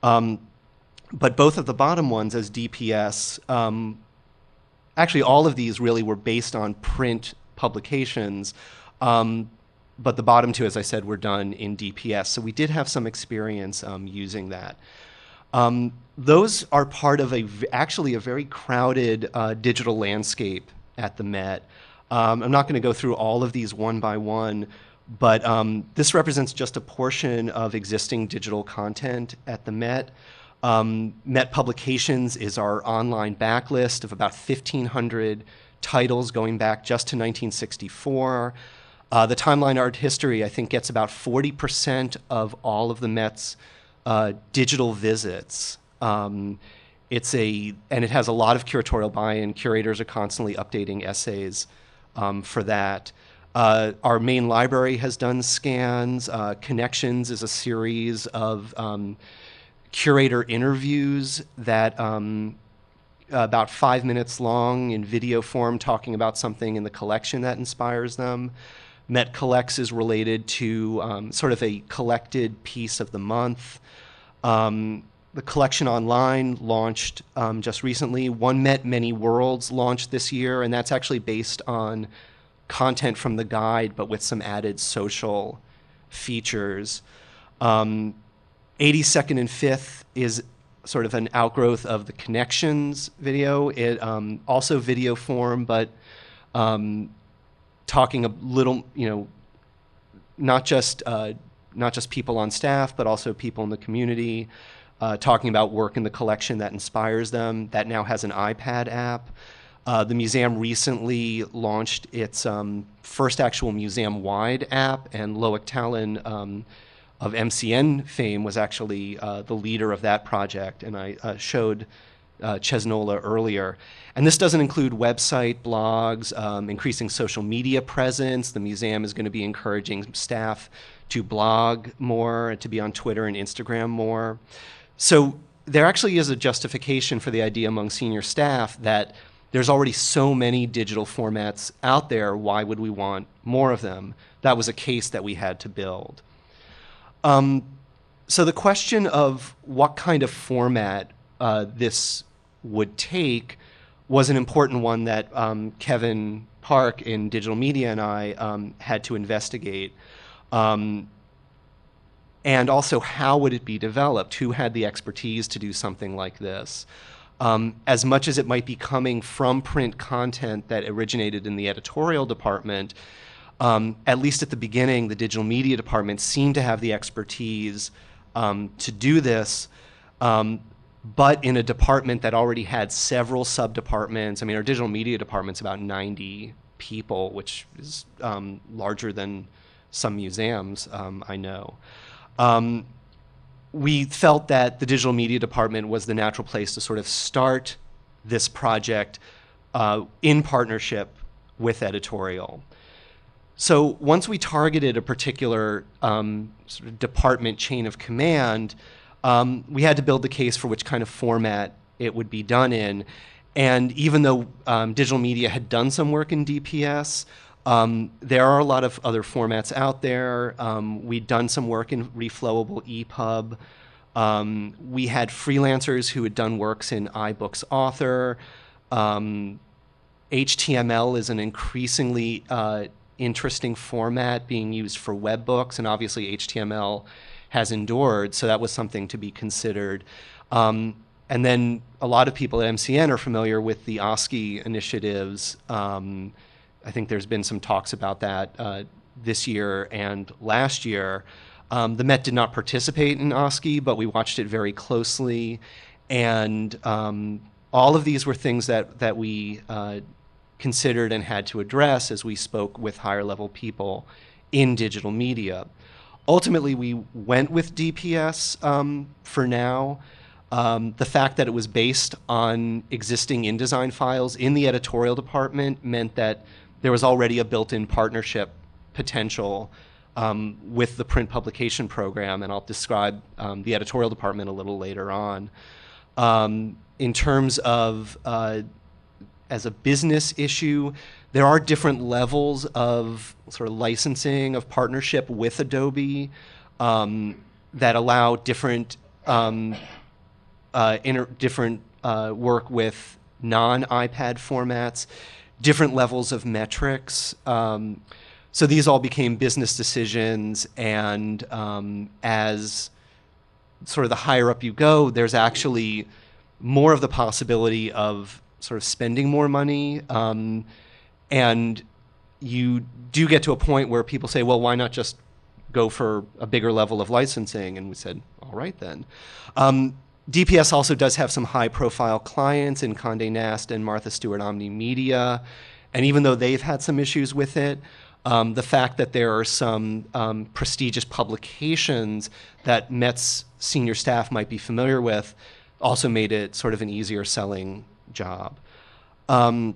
But both of the bottom ones as DPS, actually all of these really were based on print publications, but the bottom two, as I said, were done in DPS. So we did have some experience using that. Those are part of actually a very crowded digital landscape at the Met. I'm not going to go through all of these one by one, but this represents just a portion of existing digital content at the Met. Met Publications is our online backlist of about 1,500 titles going back just to 1964. The Timeline Art History, I think, gets about 40% of all of the Met's digital visits. and it has a lot of curatorial buy-in. Curators are constantly updating essays for that. Our main library has done scans. Connections is a series of curator interviews that about 5 minutes long in video form, talking about something in the collection that inspires them. Met Collects is related to sort of a collected piece of the month. The collection online launched just recently. One Met Many Worlds launched this year, and that's actually based on content from the guide, but with some added social features. 82nd and 5th is sort of an outgrowth of the Connections video. It also video form, but talking a little, not just people on staff, but also people in the community, talking about work in the collection that inspires them. That now has an iPad app. The museum recently launched its first actual museum-wide app, and Loic Talon of MCN fame was actually the leader of that project, and I showed Chesnola earlier. And this doesn't include website, blogs, increasing social media presence. The museum is going to be encouraging staff to blog more, to be on Twitter and Instagram more. So there actually is a justification for the idea among senior staff that there's already so many digital formats out there, why would we want more of them? That was a case that we had to build. So the question of what kind of format this would take was an important one that Kevin Park in Digital Media and I had to investigate. And also, how would it be developed? Who had the expertise to do something like this? As much as it might be coming from print content that originated in the editorial department, at least at the beginning, the digital media department seemed to have the expertise to do this, but in a department that already had several sub-departments. I mean, our digital media department's about 90 people, which is larger than some museums I know. We felt that the digital media department was the natural place to sort of start this project in partnership with editorial. So once we targeted a particular sort of department chain of command, we had to build the case for which kind of format it would be done in. And even though digital media had done some work in DPS, there are a lot of other formats out there. We'd done some work in reflowable EPUB. We had freelancers who had done works in iBooks Author. HTML is an increasingly interesting format being used for web books, and obviously HTML has endured, so that was something to be considered. And then a lot of people at MCN are familiar with the OSCE initiatives. I think there's been some talks about that this year and last year. The Met did not participate in OSCE, but we watched it very closely. And all of these were things that we considered and had to address as we spoke with higher level people in digital media. Ultimately, we went with DPS for now. The fact that it was based on existing InDesign files in the editorial department meant that there was already a built-in partnership potential with the print publication program, and I'll describe the editorial department a little later on. In terms of as a business issue, there are different levels of sort of licensing of partnership with Adobe that allow different different work with non-iPad formats, different levels of metrics. So these all became business decisions, and as sort of the higher up you go, there's actually more of the possibility of sort of spending more money, and you do get to a point where people say, well, why not just go for a bigger level of licensing? And we said, all right then. DPS also does have some high-profile clients in Condé Nast and Martha Stewart Omni Media, and even though they've had some issues with it, the fact that there are some prestigious publications that Met's senior staff might be familiar with, also made it sort of an easier selling job. I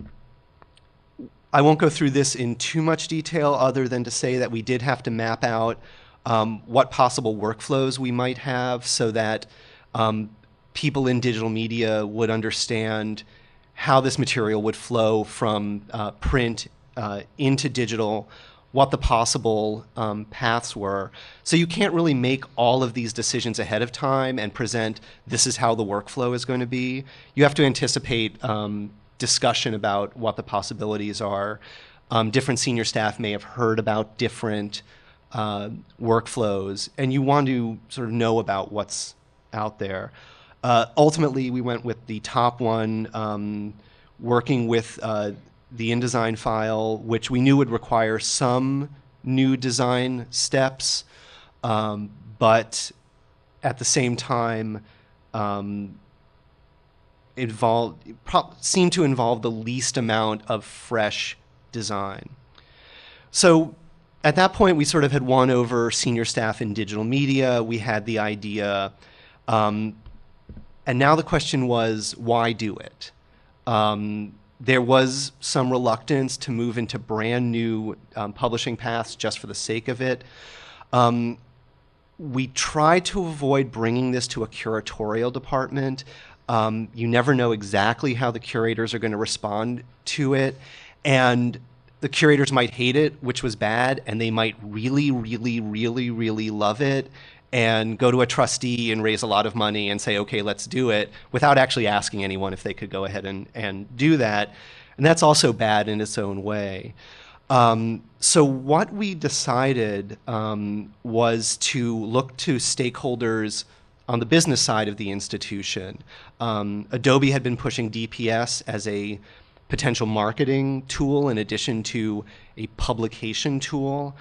won't go through this in too much detail other than to say that we did have to map out what possible workflows we might have so that people in digital media would understand how this material would flow from print into digital, what the possible paths were. So you can't really make all of these decisions ahead of time and present this is how the workflow is going to be. You have to anticipate discussion about what the possibilities are. Different senior staff may have heard about different workflows, and you want to sort of know about what's out there. Ultimately, we went with the top one, working with the InDesign file, which we knew would require some new design steps, but at the same time, seemed to involve the least amount of fresh design. So at that point, we sort of had won over senior staff in digital media. We had the idea. And now the question was, why do it? There was some reluctance to move into brand new publishing paths just for the sake of it. We tried to avoid bringing this to a curatorial department. You never know exactly how the curators are going to respond to it. And the curators might hate it, which was bad, and they might really, really, really, really love it and go to a trustee and raise a lot of money and say, okay, let's do it, without actually asking anyone if they could go ahead and do that. And that's also bad in its own way. So what we decided was to look to stakeholders on the business side of the institution. Adobe had been pushing DPS as a potential marketing tool in addition to a publication tool.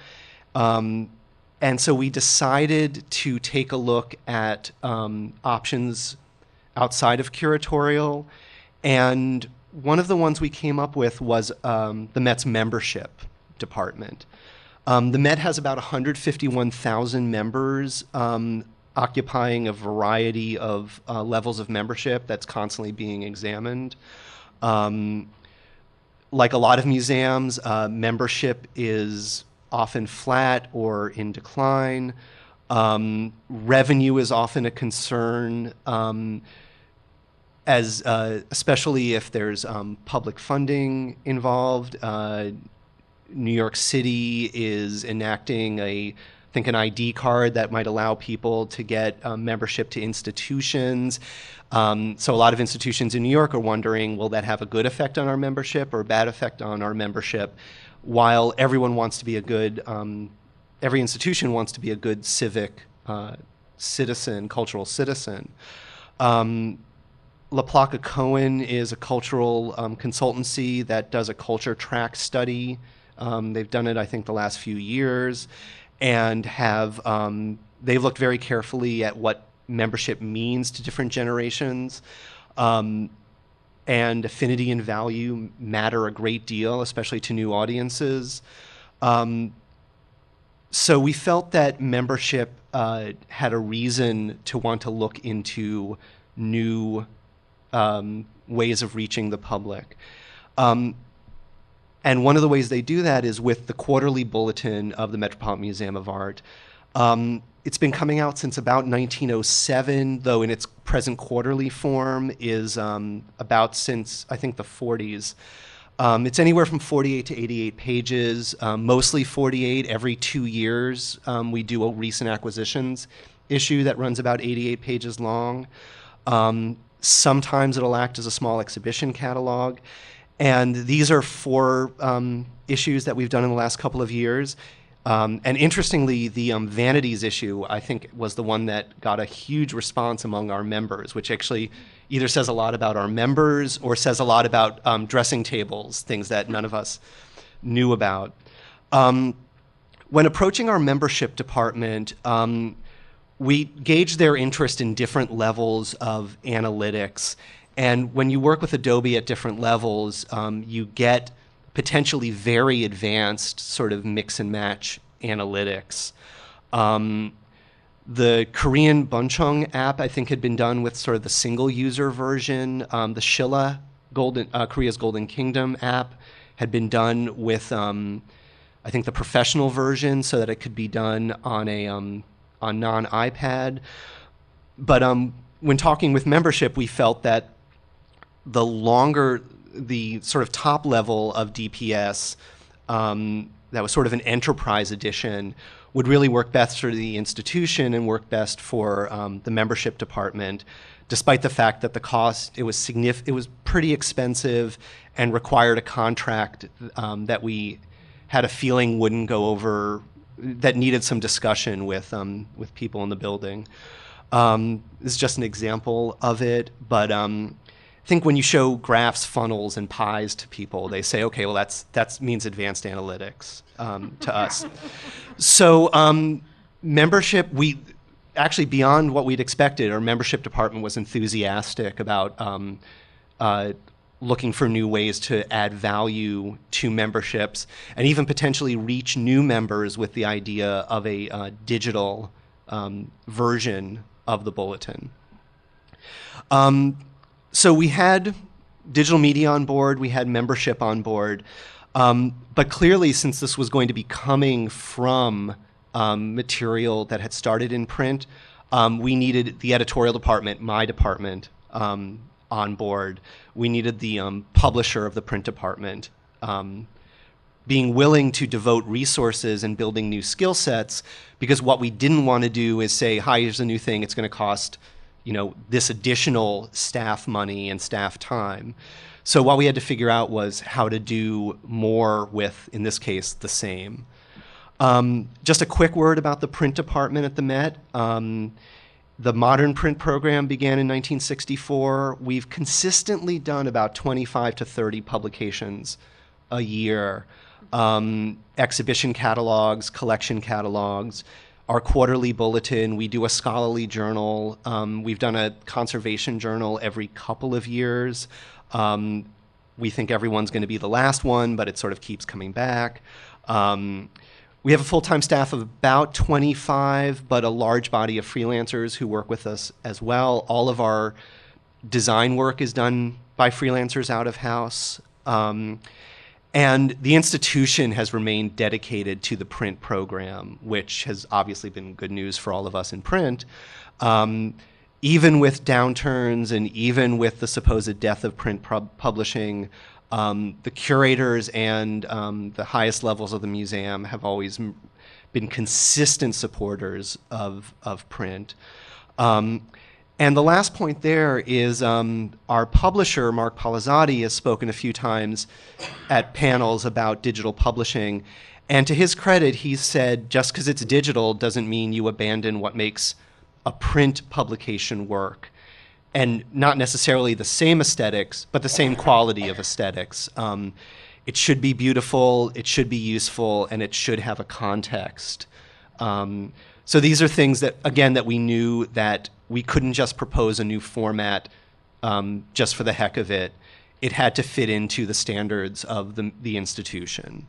And so we decided to take a look at options outside of curatorial. And one of the ones we came up with was the Met's membership department. The Met has about 151,000 members, occupying a variety of levels of membership that's constantly being examined. Like a lot of museums, membership is often flat or in decline. Revenue is often a concern, especially if there's public funding involved. New York City is enacting an ID card that might allow people to get membership to institutions. So a lot of institutions in New York are wondering, will that have a good effect on our membership or a bad effect on our membership? While everyone wants to be a good, every institution wants to be a good civic citizen, cultural citizen. La Placa Cohen is a cultural consultancy that does a culture track study. They've done it, I think, the last few years, and they've looked very carefully at what membership means to different generations. And affinity and value matter a great deal, especially to new audiences. So we felt that membership had a reason to want to look into new ways of reaching the public. And one of the ways they do that is with the quarterly bulletin of the Metropolitan Museum of Art. It's been coming out since about 1907, though in its present quarterly form is about since, I think, the 40s. It's anywhere from 48 to 88 pages, mostly 48. Every 2 years, we do a recent acquisitions issue that runs about 88 pages long. Sometimes it'll act as a small exhibition catalog. And these are 4 issues that we've done in the last couple of years. And interestingly, the Vanities issue, I think, was the one that got a huge response among our members, which actually either says a lot about our members or says a lot about dressing tables, things that none of us knew about. When approaching our membership department, we gauge their interest in different levels of analytics. And when you work with Adobe at different levels, you get potentially very advanced sort of mix and match analytics. The Korean Buncheong app, I think, had been done with sort of the single-user version. The Shilla, Korea's Golden Kingdom app, had been done with, I think, the professional version so that it could be done on a on non-iPad. But when talking with membership, we felt that the longer, the sort of top level of DPS, that was sort of an enterprise edition, would really work best for the institution and work best for the membership department, despite the fact that the cost, it was pretty expensive and required a contract that we had a feeling wouldn't go over, that needed some discussion with people in the building. This is just an example of it, but I think when you show graphs, funnels, and pies to people, they say, okay, well, that means advanced analytics to us. So membership, actually beyond what we'd expected, our membership department was enthusiastic about looking for new ways to add value to memberships and even potentially reach new members with the idea of a digital version of the bulletin. So we had digital media on board, we had membership on board, but clearly, since this was going to be coming from material that had started in print, we needed the editorial department, my department, on board. We needed the publisher of the print department being willing to devote resources and building new skill sets, because what we didn't want to do is say, hi, here's a new thing, it's going to cost this additional staff money and staff time. So what we had to figure out was how to do more with, in this case, the same. Just a quick word about the print department at the Met. The modern print program began in 1964. We've consistently done about 25 to 30 publications a year. Exhibition catalogs, collection catalogs, our quarterly bulletin, we do a scholarly journal. We've done a conservation journal every couple of years. We think everyone's going to be the last one, but it sort of keeps coming back. We have a full-time staff of about 25, but a large body of freelancers who work with us as well. All of our design work is done by freelancers out of house. And the institution has remained dedicated to the print program, which has obviously been good news for all of us in print. Even with downturns and even with the supposed death of print publishing, the curators and the highest levels of the museum have always been consistent supporters of print. And the last point there is our publisher, Mark Palazzati, has spoken a few times at panels about digital publishing. And to his credit, he said, just because it's digital doesn't mean you abandon what makes a print publication work. And not necessarily the same aesthetics, but the same quality of aesthetics. It should be beautiful, it should be useful, and it should have a context. So these are things that, again, that we knew that we couldn't just propose a new format just for the heck of it. It had to fit into the standards of the institution.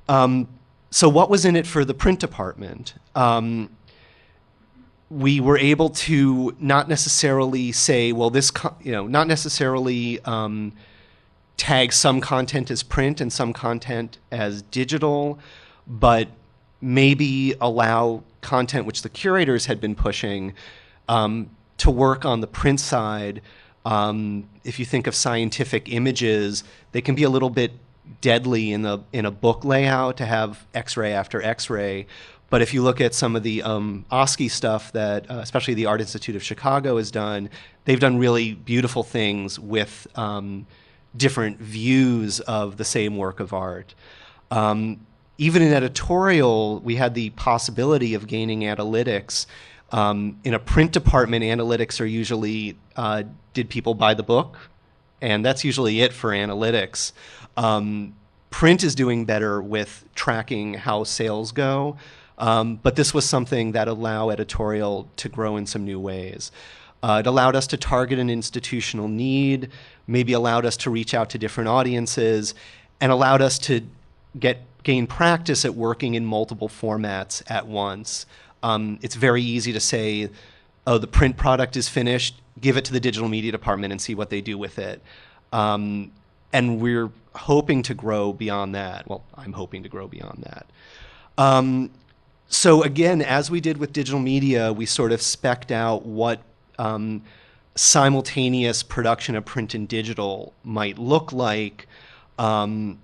So what was in it for the print department? We were able to not necessarily say, well, not necessarily tag some content as print and some content as digital, but maybe allow content which the curators had been pushing to work on the print side. If you think of scientific images, they can be a little bit deadly in a book layout to have X-ray after X-ray. But if you look at some of the OSCE stuff that, especially the Art Institute of Chicago has done, they've done really beautiful things with different views of the same work of art. Even in editorial, we had the possibility of gaining analytics. In a print department, analytics are usually, did people buy the book? And that's usually it for analytics. Print is doing better with tracking how sales go. But this was something that allowed editorial to grow in some new ways. It allowed us to target an institutional need, maybe allowed us to reach out to different audiences, and allowed us to gain practice at working in multiple formats at once. It's very easy to say, oh, the print product is finished, give it to the digital media department and see what they do with it. And we're hoping to grow beyond that. Well, I'm hoping to grow beyond that. So again, as we did with digital media, we sort of spec'd out what simultaneous production of print and digital might look like. And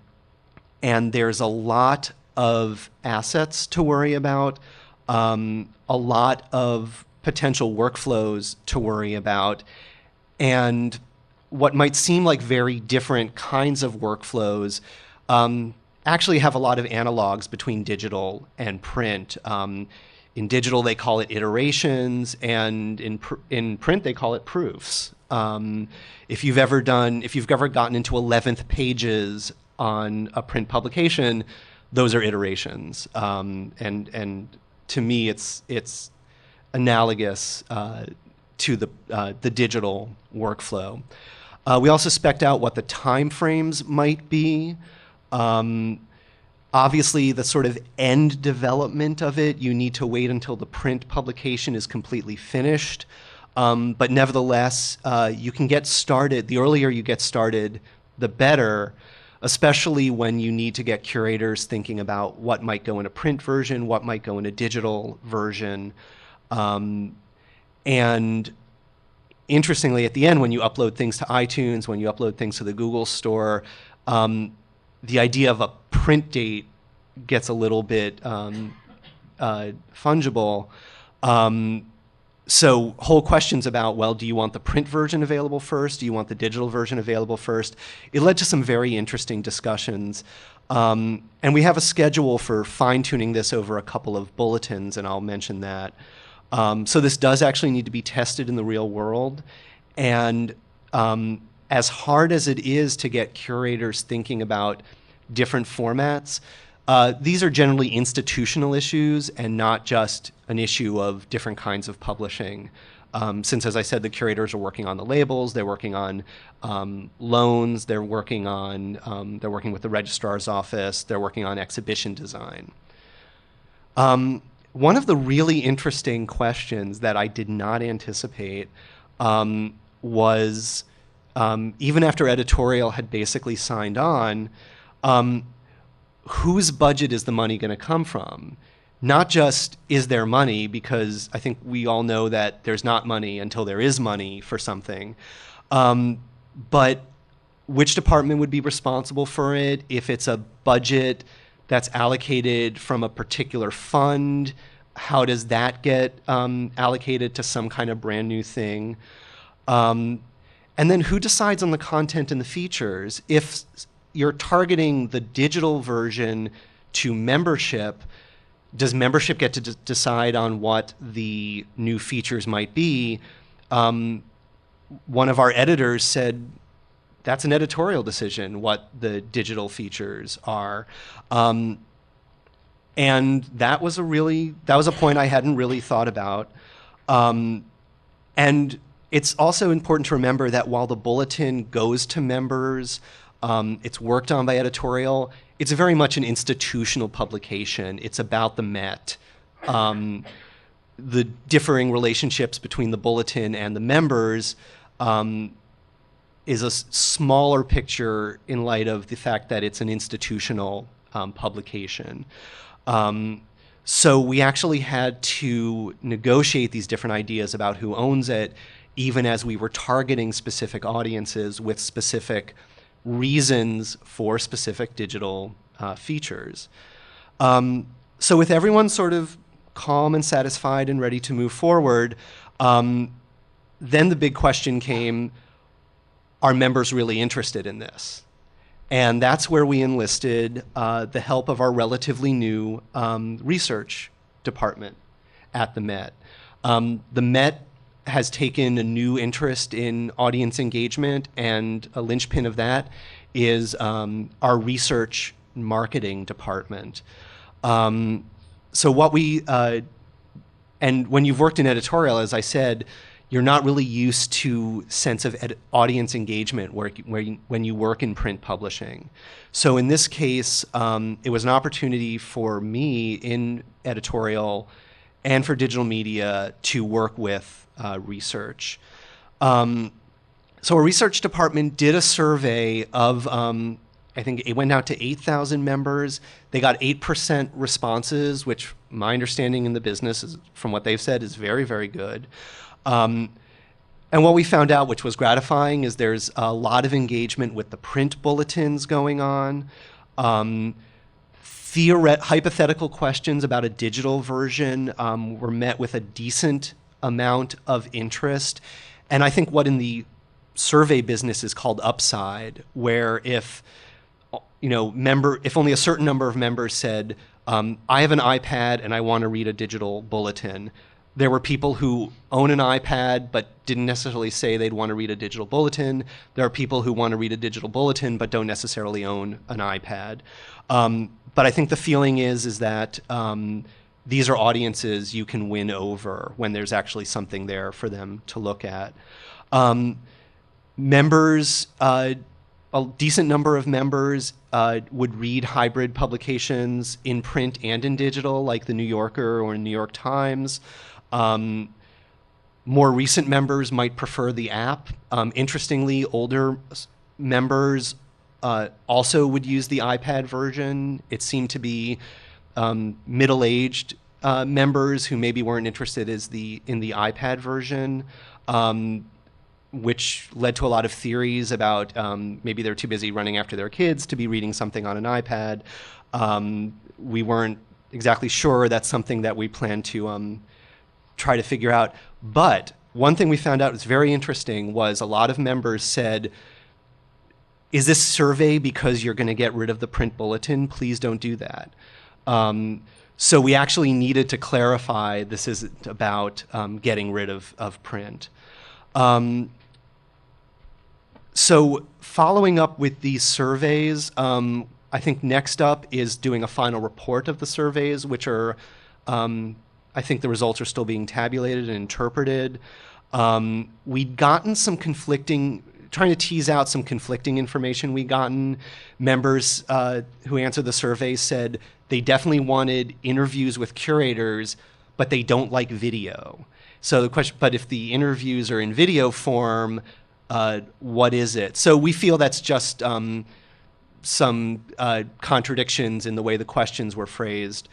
there's a lot of assets to worry about, a lot of potential workflows to worry about, and what might seem like very different kinds of workflows actually have a lot of analogs between digital and print. In digital, they call it iterations, and in print, they call it proofs. If you've ever gotten into 11th pages on a print publication, those are iterations. And to me, it's analogous to the digital workflow. We also spec'd out what the time frames might be. Obviously, the sort of end development of it, you need to wait until the print publication is completely finished. But nevertheless, you can get started. The earlier you get started, the better, especially when you need to get curators thinking about what might go in a print version, what might go in a digital version. And interestingly, at the end, when you upload things to iTunes, when you upload things to the Google Store, the idea of a print date gets a little bit fungible. So whole questions about, well, do you want the print version available first? Do you want the digital version available first? It led to some very interesting discussions. And we have a schedule for fine-tuning this over a couple of bulletins, and I'll mention that. So this does actually need to be tested in the real world. And as hard as it is to get curators thinking about different formats, these are generally institutional issues and not just an issue of different kinds of publishing. Since, as I said, the curators are working on the labels, they're working on loans, they're working with the registrar's office, they're working on exhibition design. One of the really interesting questions that I did not anticipate was, even after editorial had basically signed on, whose budget is the money going to come from? Not just is there money, because I think we all know that there's not money until there is money for something, but which department would be responsible for it? If it's a budget that's allocated from a particular fund, how does that get allocated to some kind of brand new thing? And then who decides on the content and the features? If you're targeting the digital version to membership, does membership get to decide on what the new features might be? One of our editors said, that's an editorial decision, what the digital features are. And that was a point I hadn't really thought about. And it's also important to remember that while the bulletin goes to members, it's worked on by editorial, it's very much an institutional publication. It's about the Met. The differing relationships between the bulletin and the members is a smaller picture in light of the fact that it's an institutional publication. So we actually had to negotiate these different ideas about who owns it, even as we were targeting specific audiences with specific reasons for specific digital features. So with everyone sort of calm and satisfied and ready to move forward, then the big question came, are members really interested in this? And that's where we enlisted the help of our relatively new research department at the Met. The Met has taken a new interest in audience engagement, and a linchpin of that is our research marketing department. So what we, and when you've worked in editorial, as I said, you're not really used to sense of audience engagement when you work in print publishing. So in this case, it was an opportunity for me in editorial and for digital media to work with research. So our research department did a survey of, I think it went out to 8,000 members. They got 8% responses, which my understanding in the business, is, from what they've said, is very, very good. And what we found out, which was gratifying, is there's a lot of engagement with the print bulletins going on. Hypothetical questions about a digital version were met with a decent amount of interest. And I think what in the survey business is called upside, where if only a certain number of members said, I have an iPad and I want to read a digital bulletin, there were people who own an iPad but didn't necessarily say they'd want to read a digital bulletin. There are people who want to read a digital bulletin but don't necessarily own an iPad. But I think the feeling is that these are audiences you can win over when there's actually something there for them to look at. Members, a decent number of members would read hybrid publications in print and in digital, like the New Yorker or New York Times. More recent members might prefer the app. Interestingly, older members also would use the iPad version. It seemed to be middle-aged members who maybe weren't interested in the iPad version, which led to a lot of theories about maybe they're too busy running after their kids to be reading something on an iPad. We weren't exactly sure. That's something that we plan to try to figure out. But one thing we found out was very interesting was a lot of members said, is this survey because you're going to get rid of the print bulletin? Please don't do that. So we actually needed to clarify this isn't about getting rid of print. So following up with these surveys, I think next up is doing a final report of the surveys, which are, I think the results are still being tabulated and interpreted. We'd gotten some trying to tease out some conflicting information we'd gotten. Members who answered the survey said they definitely wanted interviews with curators, but they don't like video. So the question, but if the interviews are in video form, what is it? So we feel that's just some contradictions in the way the questions were phrased.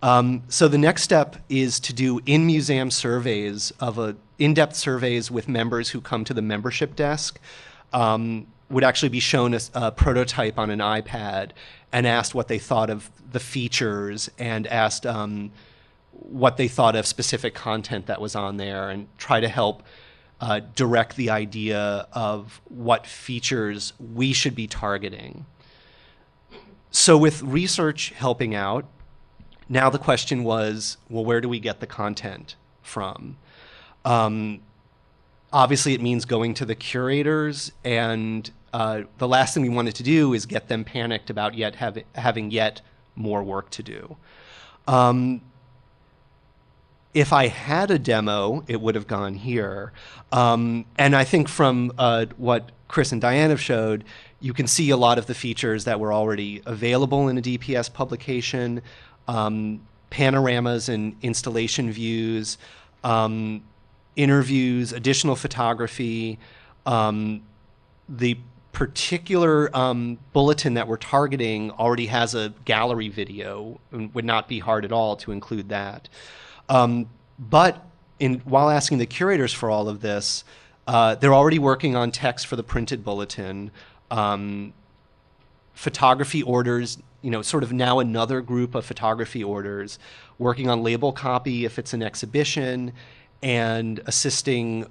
So the next step is to do in-museum surveys in-depth surveys with members who come to the membership desk. Would actually be shown a prototype on an iPad and asked what they thought of the features and asked what they thought of specific content that was on there, and try to help direct the idea of what features we should be targeting. So with research helping out, now the question was, well, where do we get the content from? Obviously, it means going to the curators, and the last thing we wanted to do is get them panicked about having yet more work to do. If I had a demo, it would have gone here. And I think from what Kris and Diane have showed, you can see a lot of the features that were already available in a DPS publication, panoramas and installation views, interviews, additional photography. The particular bulletin that we're targeting already has a gallery video, and would not be hard at all to include that. But while asking the curators for all of this, they're already working on text for the printed bulletin. Photography orders, sort of now another group of photography orders, working on label copy if it's an exhibition, and assisting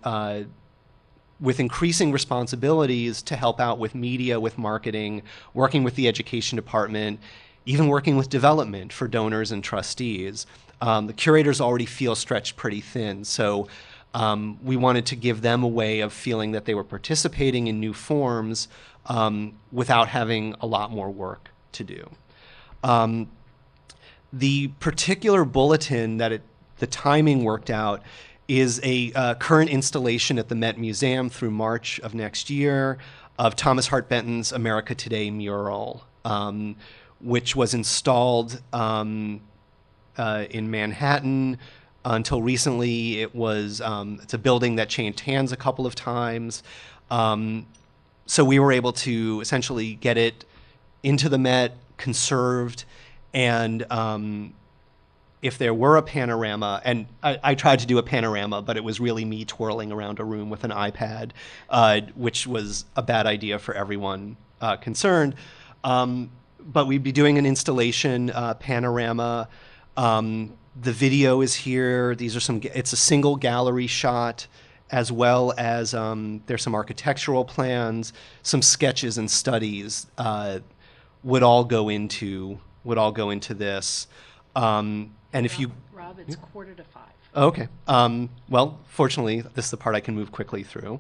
with increasing responsibilities to help out with media, with marketing, working with the education department, even working with development for donors and trustees. The curators already feel stretched pretty thin, so we wanted to give them a way of feeling that they were participating in new forms without having a lot more work to do. The particular bulletin that the timing worked out is a current installation at the Met Museum through March of next year of Thomas Hart Benton's America Today mural, which was installed in Manhattan Until recently, it's a building that changed hands a couple of times. So we were able to essentially get it into the Met, conserved, and if there were a panorama, and I tried to do a panorama, but it was really me twirling around a room with an iPad, which was a bad idea for everyone concerned. But we'd be doing an installation panorama. The video is here. It's a single gallery shot, as well as there's some architectural plans, some sketches and studies would all go into this. And if you... Rob, it's 4:45. Okay. Well, fortunately, this is the part I can move quickly through.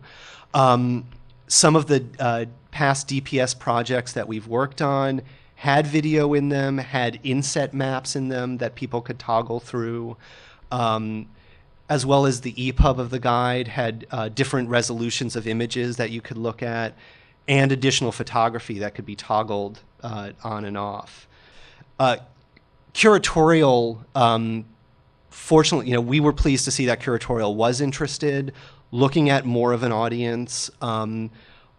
Some of the past DPS projects that we've worked on had video in them, had inset maps in them that people could toggle through, as well as the EPUB of the guide had different resolutions of images that you could look at, and additional photography that could be toggled on and off. Curatorial, fortunately, we were pleased to see that curatorial was interested, looking at more of an audience,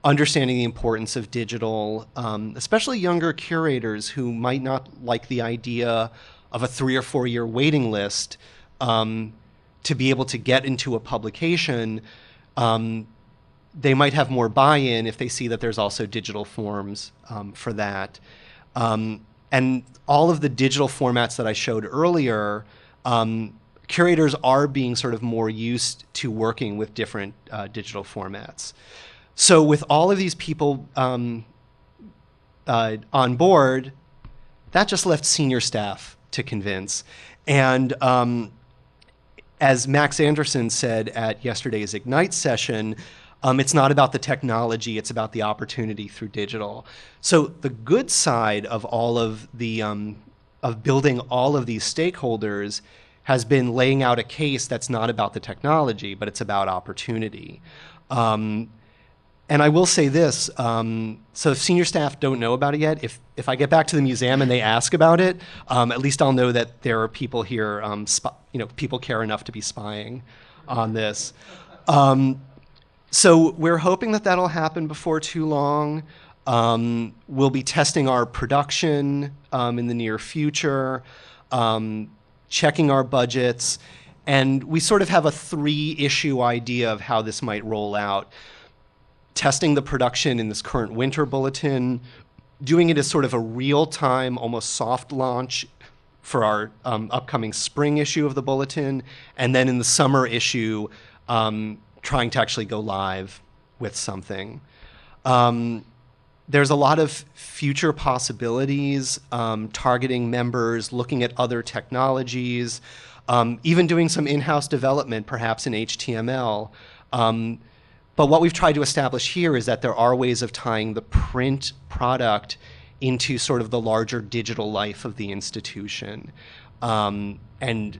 understanding the importance of digital, especially younger curators who might not like the idea of a 3 or 4 year waiting list to be able to get into a publication. They might have more buy-in if they see that there's also digital forms for that. And all of the digital formats that I showed earlier, curators are being sort of more used to working with different digital formats. So with all of these people on board, that just left senior staff to convince. And as Max Anderson said at yesterday's Ignite session, it's not about the technology, it's about the opportunity through digital. So the good side of all of the, of building all of these stakeholders has been laying out a case that's not about the technology, but it's about opportunity. And I will say this, so if senior staff don't know about it yet, if I get back to the museum and they ask about it, at least I'll know that there are people here, people care enough to be spying on this. So we're hoping that that'll happen before too long. We'll be testing our production in the near future, checking our budgets, and we sort of have a 3-issue idea of how this might roll out. Testing the production in this current winter bulletin, doing it as sort of a real-time, almost soft launch for our upcoming spring issue of the bulletin, and then in the summer issue, trying to actually go live with something. There's a lot of future possibilities, targeting members, looking at other technologies, even doing some in-house development, perhaps in HTML. But what we've tried to establish here is that there are ways of tying the print product into sort of the larger digital life of the institution. And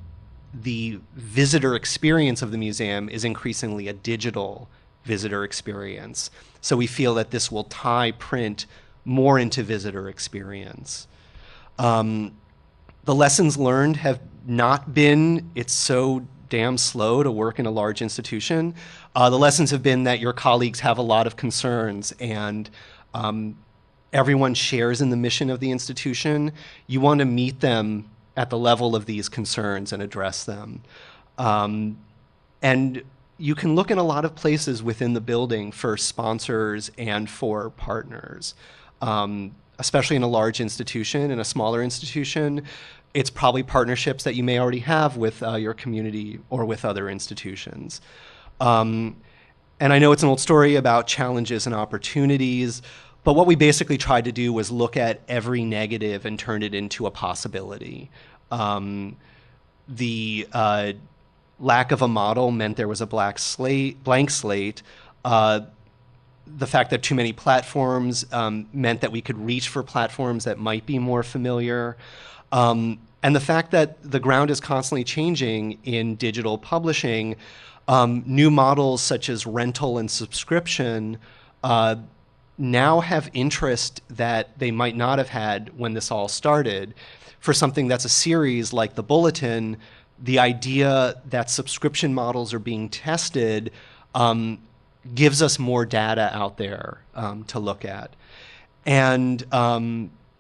the visitor experience of the museum is increasingly a digital visitor experience. So we feel that this will tie print more into visitor experience. The lessons learned have not been, it's so damn slow to work in a large institution. The lessons have been that your colleagues have a lot of concerns, and everyone shares in the mission of the institution. You want to meet them at the level of these concerns and address them. And you can look in a lot of places within the building for sponsors and for partners, especially in a large institution. In a smaller institution, it's probably partnerships that you may already have with your community or with other institutions. And I know it's an old story about challenges and opportunities, but what we basically tried to do was look at every negative and turn it into a possibility. The lack of a model meant there was a blank slate. The fact that too many platforms meant that we could reach for platforms that might be more familiar. And the fact that the ground is constantly changing in digital publishing, new models such as rental and subscription now have interest that they might not have had when this all started. For something that's a series like the Bulletin, the idea that subscription models are being tested gives us more data out there to look at. And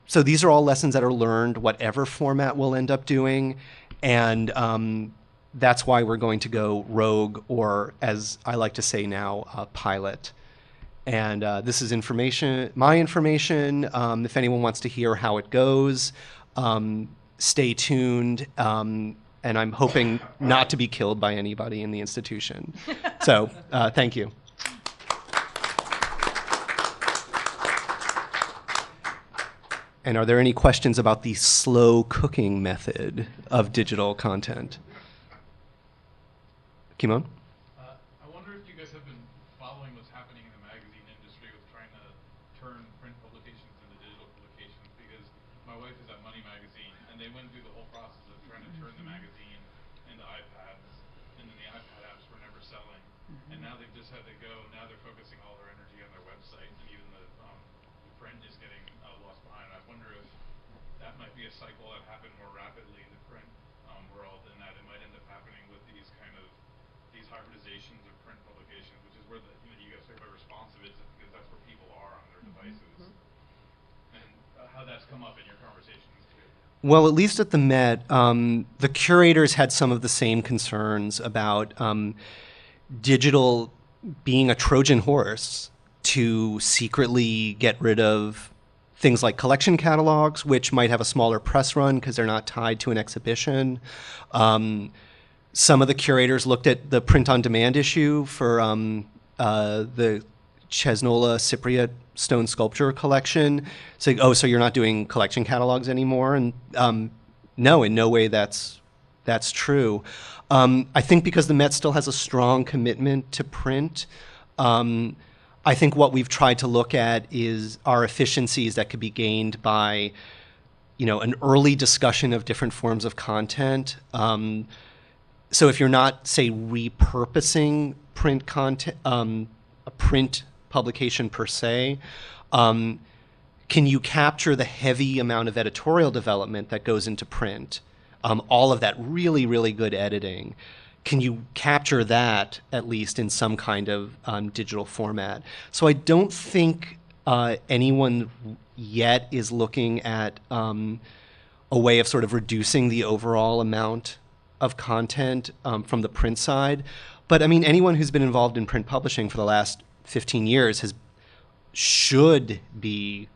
so these are all lessons that are learned, whatever format we'll end up doing. And that's why we're going to go rogue, or as I like to say now, pilot. And this is my information. If anyone wants to hear how it goes, stay tuned. And I'm hoping not to be killed by anybody in the institution. So thank you. And are there any questions about the slow cooking method of digital content? Kimon? I wonder if you guys have been following what's happening in the magazine industry with trying to turn print publications into digital publications, because my wife is at Money Magazine, and they went through the whole process of trying to turn the magazine into iPads, and then the iPad apps were never selling. And now they've just had to go, now they're focusing all their energy on their website, and even the print is getting lost behind. I wonder if that might be a cycle that happened more rapidly in the print world, and that it might end up happening with these hybridizations of print publications, which is where you guys talk about responsive is, because that's where people are on their devices, and how that's come up in your conversations too. Well, at least at the Met, the curators had some of the same concerns about digital being a Trojan horse to secretly get rid of things like collection catalogs, which might have a smaller press run because they're not tied to an exhibition. Some of the curators looked at the print-on-demand issue for the Cesnola Cypriot stone sculpture collection, saying, "Oh, so you're not doing collection catalogs anymore?" And no, in no way that's true. I think because the Met still has a strong commitment to print, I think what we've tried to look at is our efficiencies that could be gained by, an early discussion of different forms of content. So if you're not, say, repurposing print content, a print publication per se, can you capture the heavy amount of editorial development that goes into print? All of that really, really good editing. Can you capture that at least in some kind of digital format? So I don't think anyone yet is looking at a way of sort of reducing the overall amount of content from the print side. But I mean, anyone who's been involved in print publishing for the last 15 years should be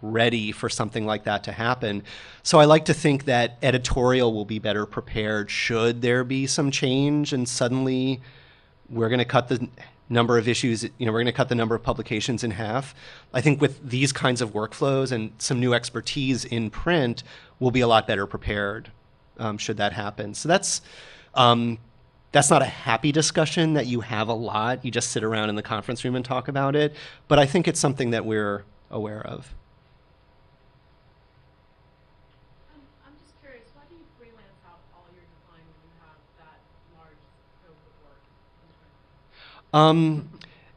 ready for something like that to happen. So I like to think that editorial will be better prepared should there be some change, and suddenly we're going to cut the number of issues, we're going to cut the number of publications in half. I think with these kinds of workflows and some new expertise in print, we'll be a lot better prepared should that happen. So that's not a happy discussion that you have a lot. You just sit around in the conference room and talk about it. But I think it's something that we're aware of. I'm just curious, why do you freelance out all your design when you have that large scope of work?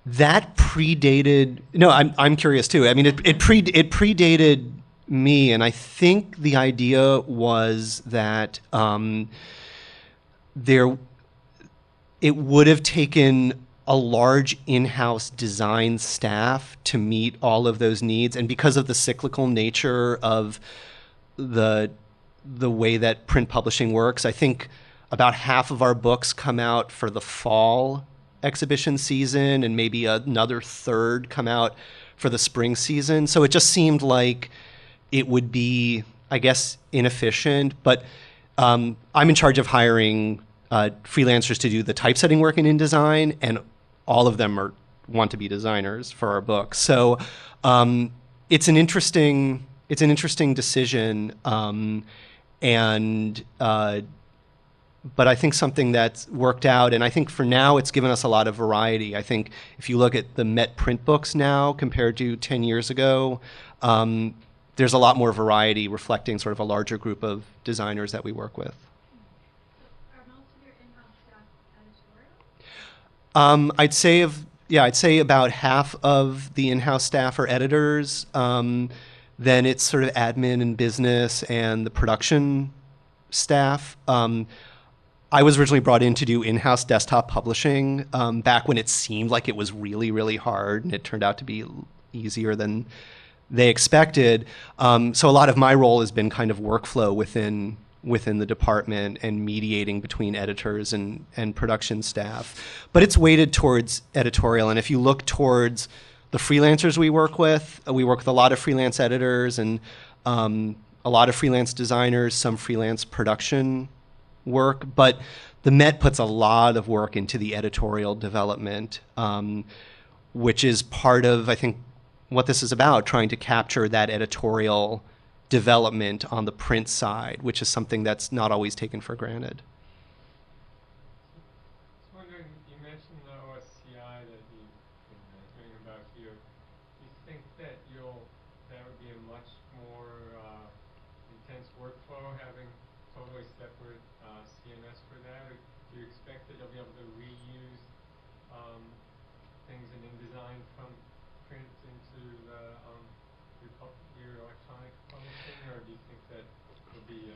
That predated. No, I'm curious too. I mean, it predated me, and I think the idea was that it would have taken a large in-house design staff to meet all of those needs, and because of the cyclical nature of the way that print publishing works, I think about half of our books come out for the fall exhibition season, and maybe another third come out for the spring season. So it just seemed like it would be, I guess, inefficient. But I'm in charge of hiring freelancers to do the typesetting work in InDesign, and all of them want to be designers for our books. So it's an interesting decision, but I think something that's worked out, and I think for now it's given us a lot of variety. I think if you look at the Met print books now compared to 10 years ago, there's a lot more variety reflecting sort of a larger group of designers that we work with. Are most of your in-house staff editorial? I'd say about half of the in-house staff are editors. Then it's sort of admin and business and the production staff. I was originally brought in to do in-house desktop publishing back when it seemed like it was really, really hard, and it turned out to be easier than they expected. So a lot of my role has been kind of workflow within the department and mediating between editors and production staff. But it's weighted towards editorial, and if you look towards the freelancers we work with a lot of freelance editors and a lot of freelance designers, some freelance production work, but the Met puts a lot of work into the editorial development, which is part of, I think, what this is about, trying to capture that editorial development on the print side, which is something that's not always taken for granted. I was wondering, you mentioned the OSCI that you've been hearing about here. Do you think that that would be a much more intense workflow, having totally separate CMS for that? Or do you expect that you'll be able to reuse things in InDesign from print into your electronic publishing, or do you think that you'll be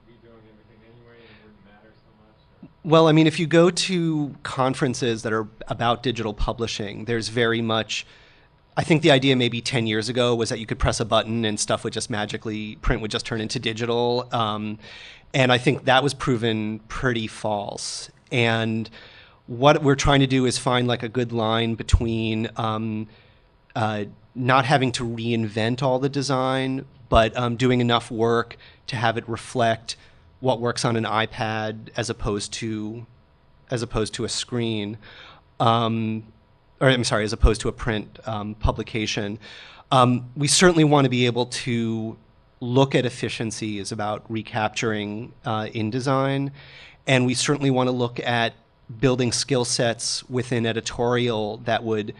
redoing everything anyway and it wouldn't matter so much? Or? Well, I mean, if you go to conferences that are about digital publishing, there's very much, I think the idea maybe 10 years ago was that you could press a button and stuff would just magically, print would just turn into digital. And I think that was proven pretty false. And what we're trying to do is find like a good line between not having to reinvent all the design, but doing enough work to have it reflect what works on an iPad as opposed to a screen, as opposed to a print publication. We certainly want to be able to look at efficiencies about recapturing InDesign, and we certainly want to look at building skill sets within editorial that would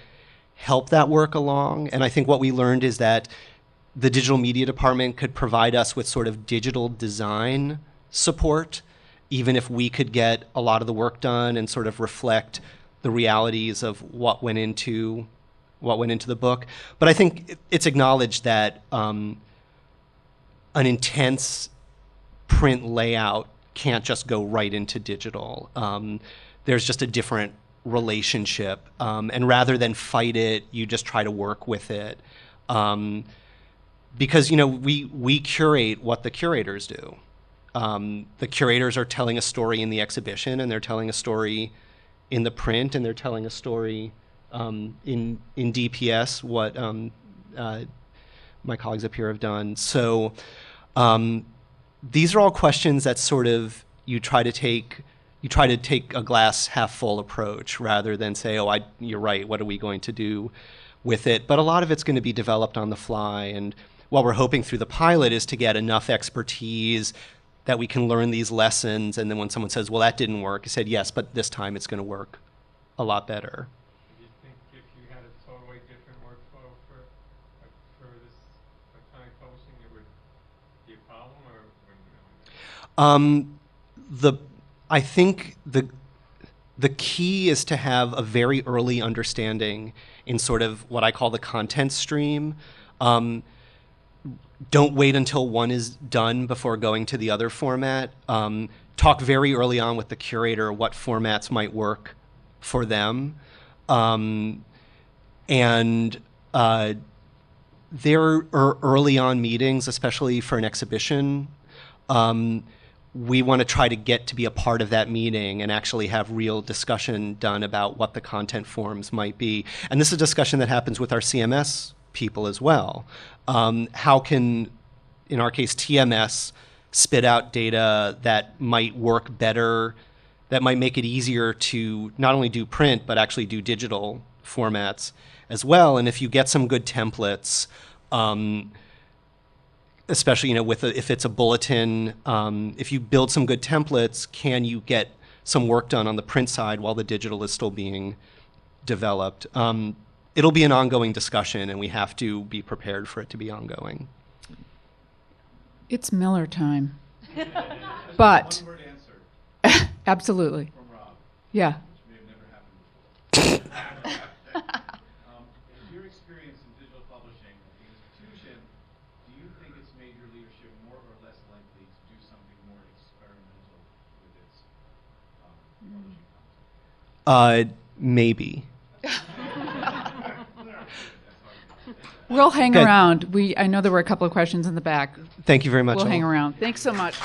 help that work along. And I think what we learned is that the digital media department could provide us with sort of digital design support, even if we could get a lot of the work done and sort of reflect the realities of what went into the book. But I think it's acknowledged that an intense print layout can't just go right into digital. There's just a different relationship, and rather than fight it, you just try to work with it, because we curate what the curators do. The curators are telling a story in the exhibition, and they're telling a story in the print, and they're telling a story in DPS, what my colleagues up here have done. So these are all questions that sort of you try to take a glass half full approach rather than say, oh, you're right, what are we going to do with it? But a lot of it's going to be developed on the fly, and what we're hoping through the pilot is to get enough expertise that we can learn these lessons, and then when someone says, well, that didn't work, I said, yes, but this time it's going to work a lot better. Do you think if you had a totally different workflow for this electronic publishing, it would be a problem, or wouldn't really? I think the key is to have a very early understanding in sort of what I call the content stream. Don't wait until one is done before going to the other format. Talk very early on with the curator what formats might work for them. And there are early on meetings, especially for an exhibition. We want to try to get to be a part of that meeting and actually have real discussion done about what the content forms might be. And this is a discussion that happens with our CMS people as well. How can, in our case, TMS spit out data that might work better, that might make it easier to not only do print, but actually do digital formats as well. And if you get some good templates, especially if it's a bulletin, if you build some good templates, can you get some work done on the print side while the digital is still being developed? It'll be an ongoing discussion, and we have to be prepared for it to be ongoing. It's Miller time. But One word answer absolutely. from Rob, Yeah. which may have never happened before. In your experience in digital publishing, the institution, do you think it's made your leadership more or less likely to do something more experimental with its Maybe. We'll hang Good. around. I know there were a couple of questions in the back. Thank you very much. We'll all. hang around. Thanks so much.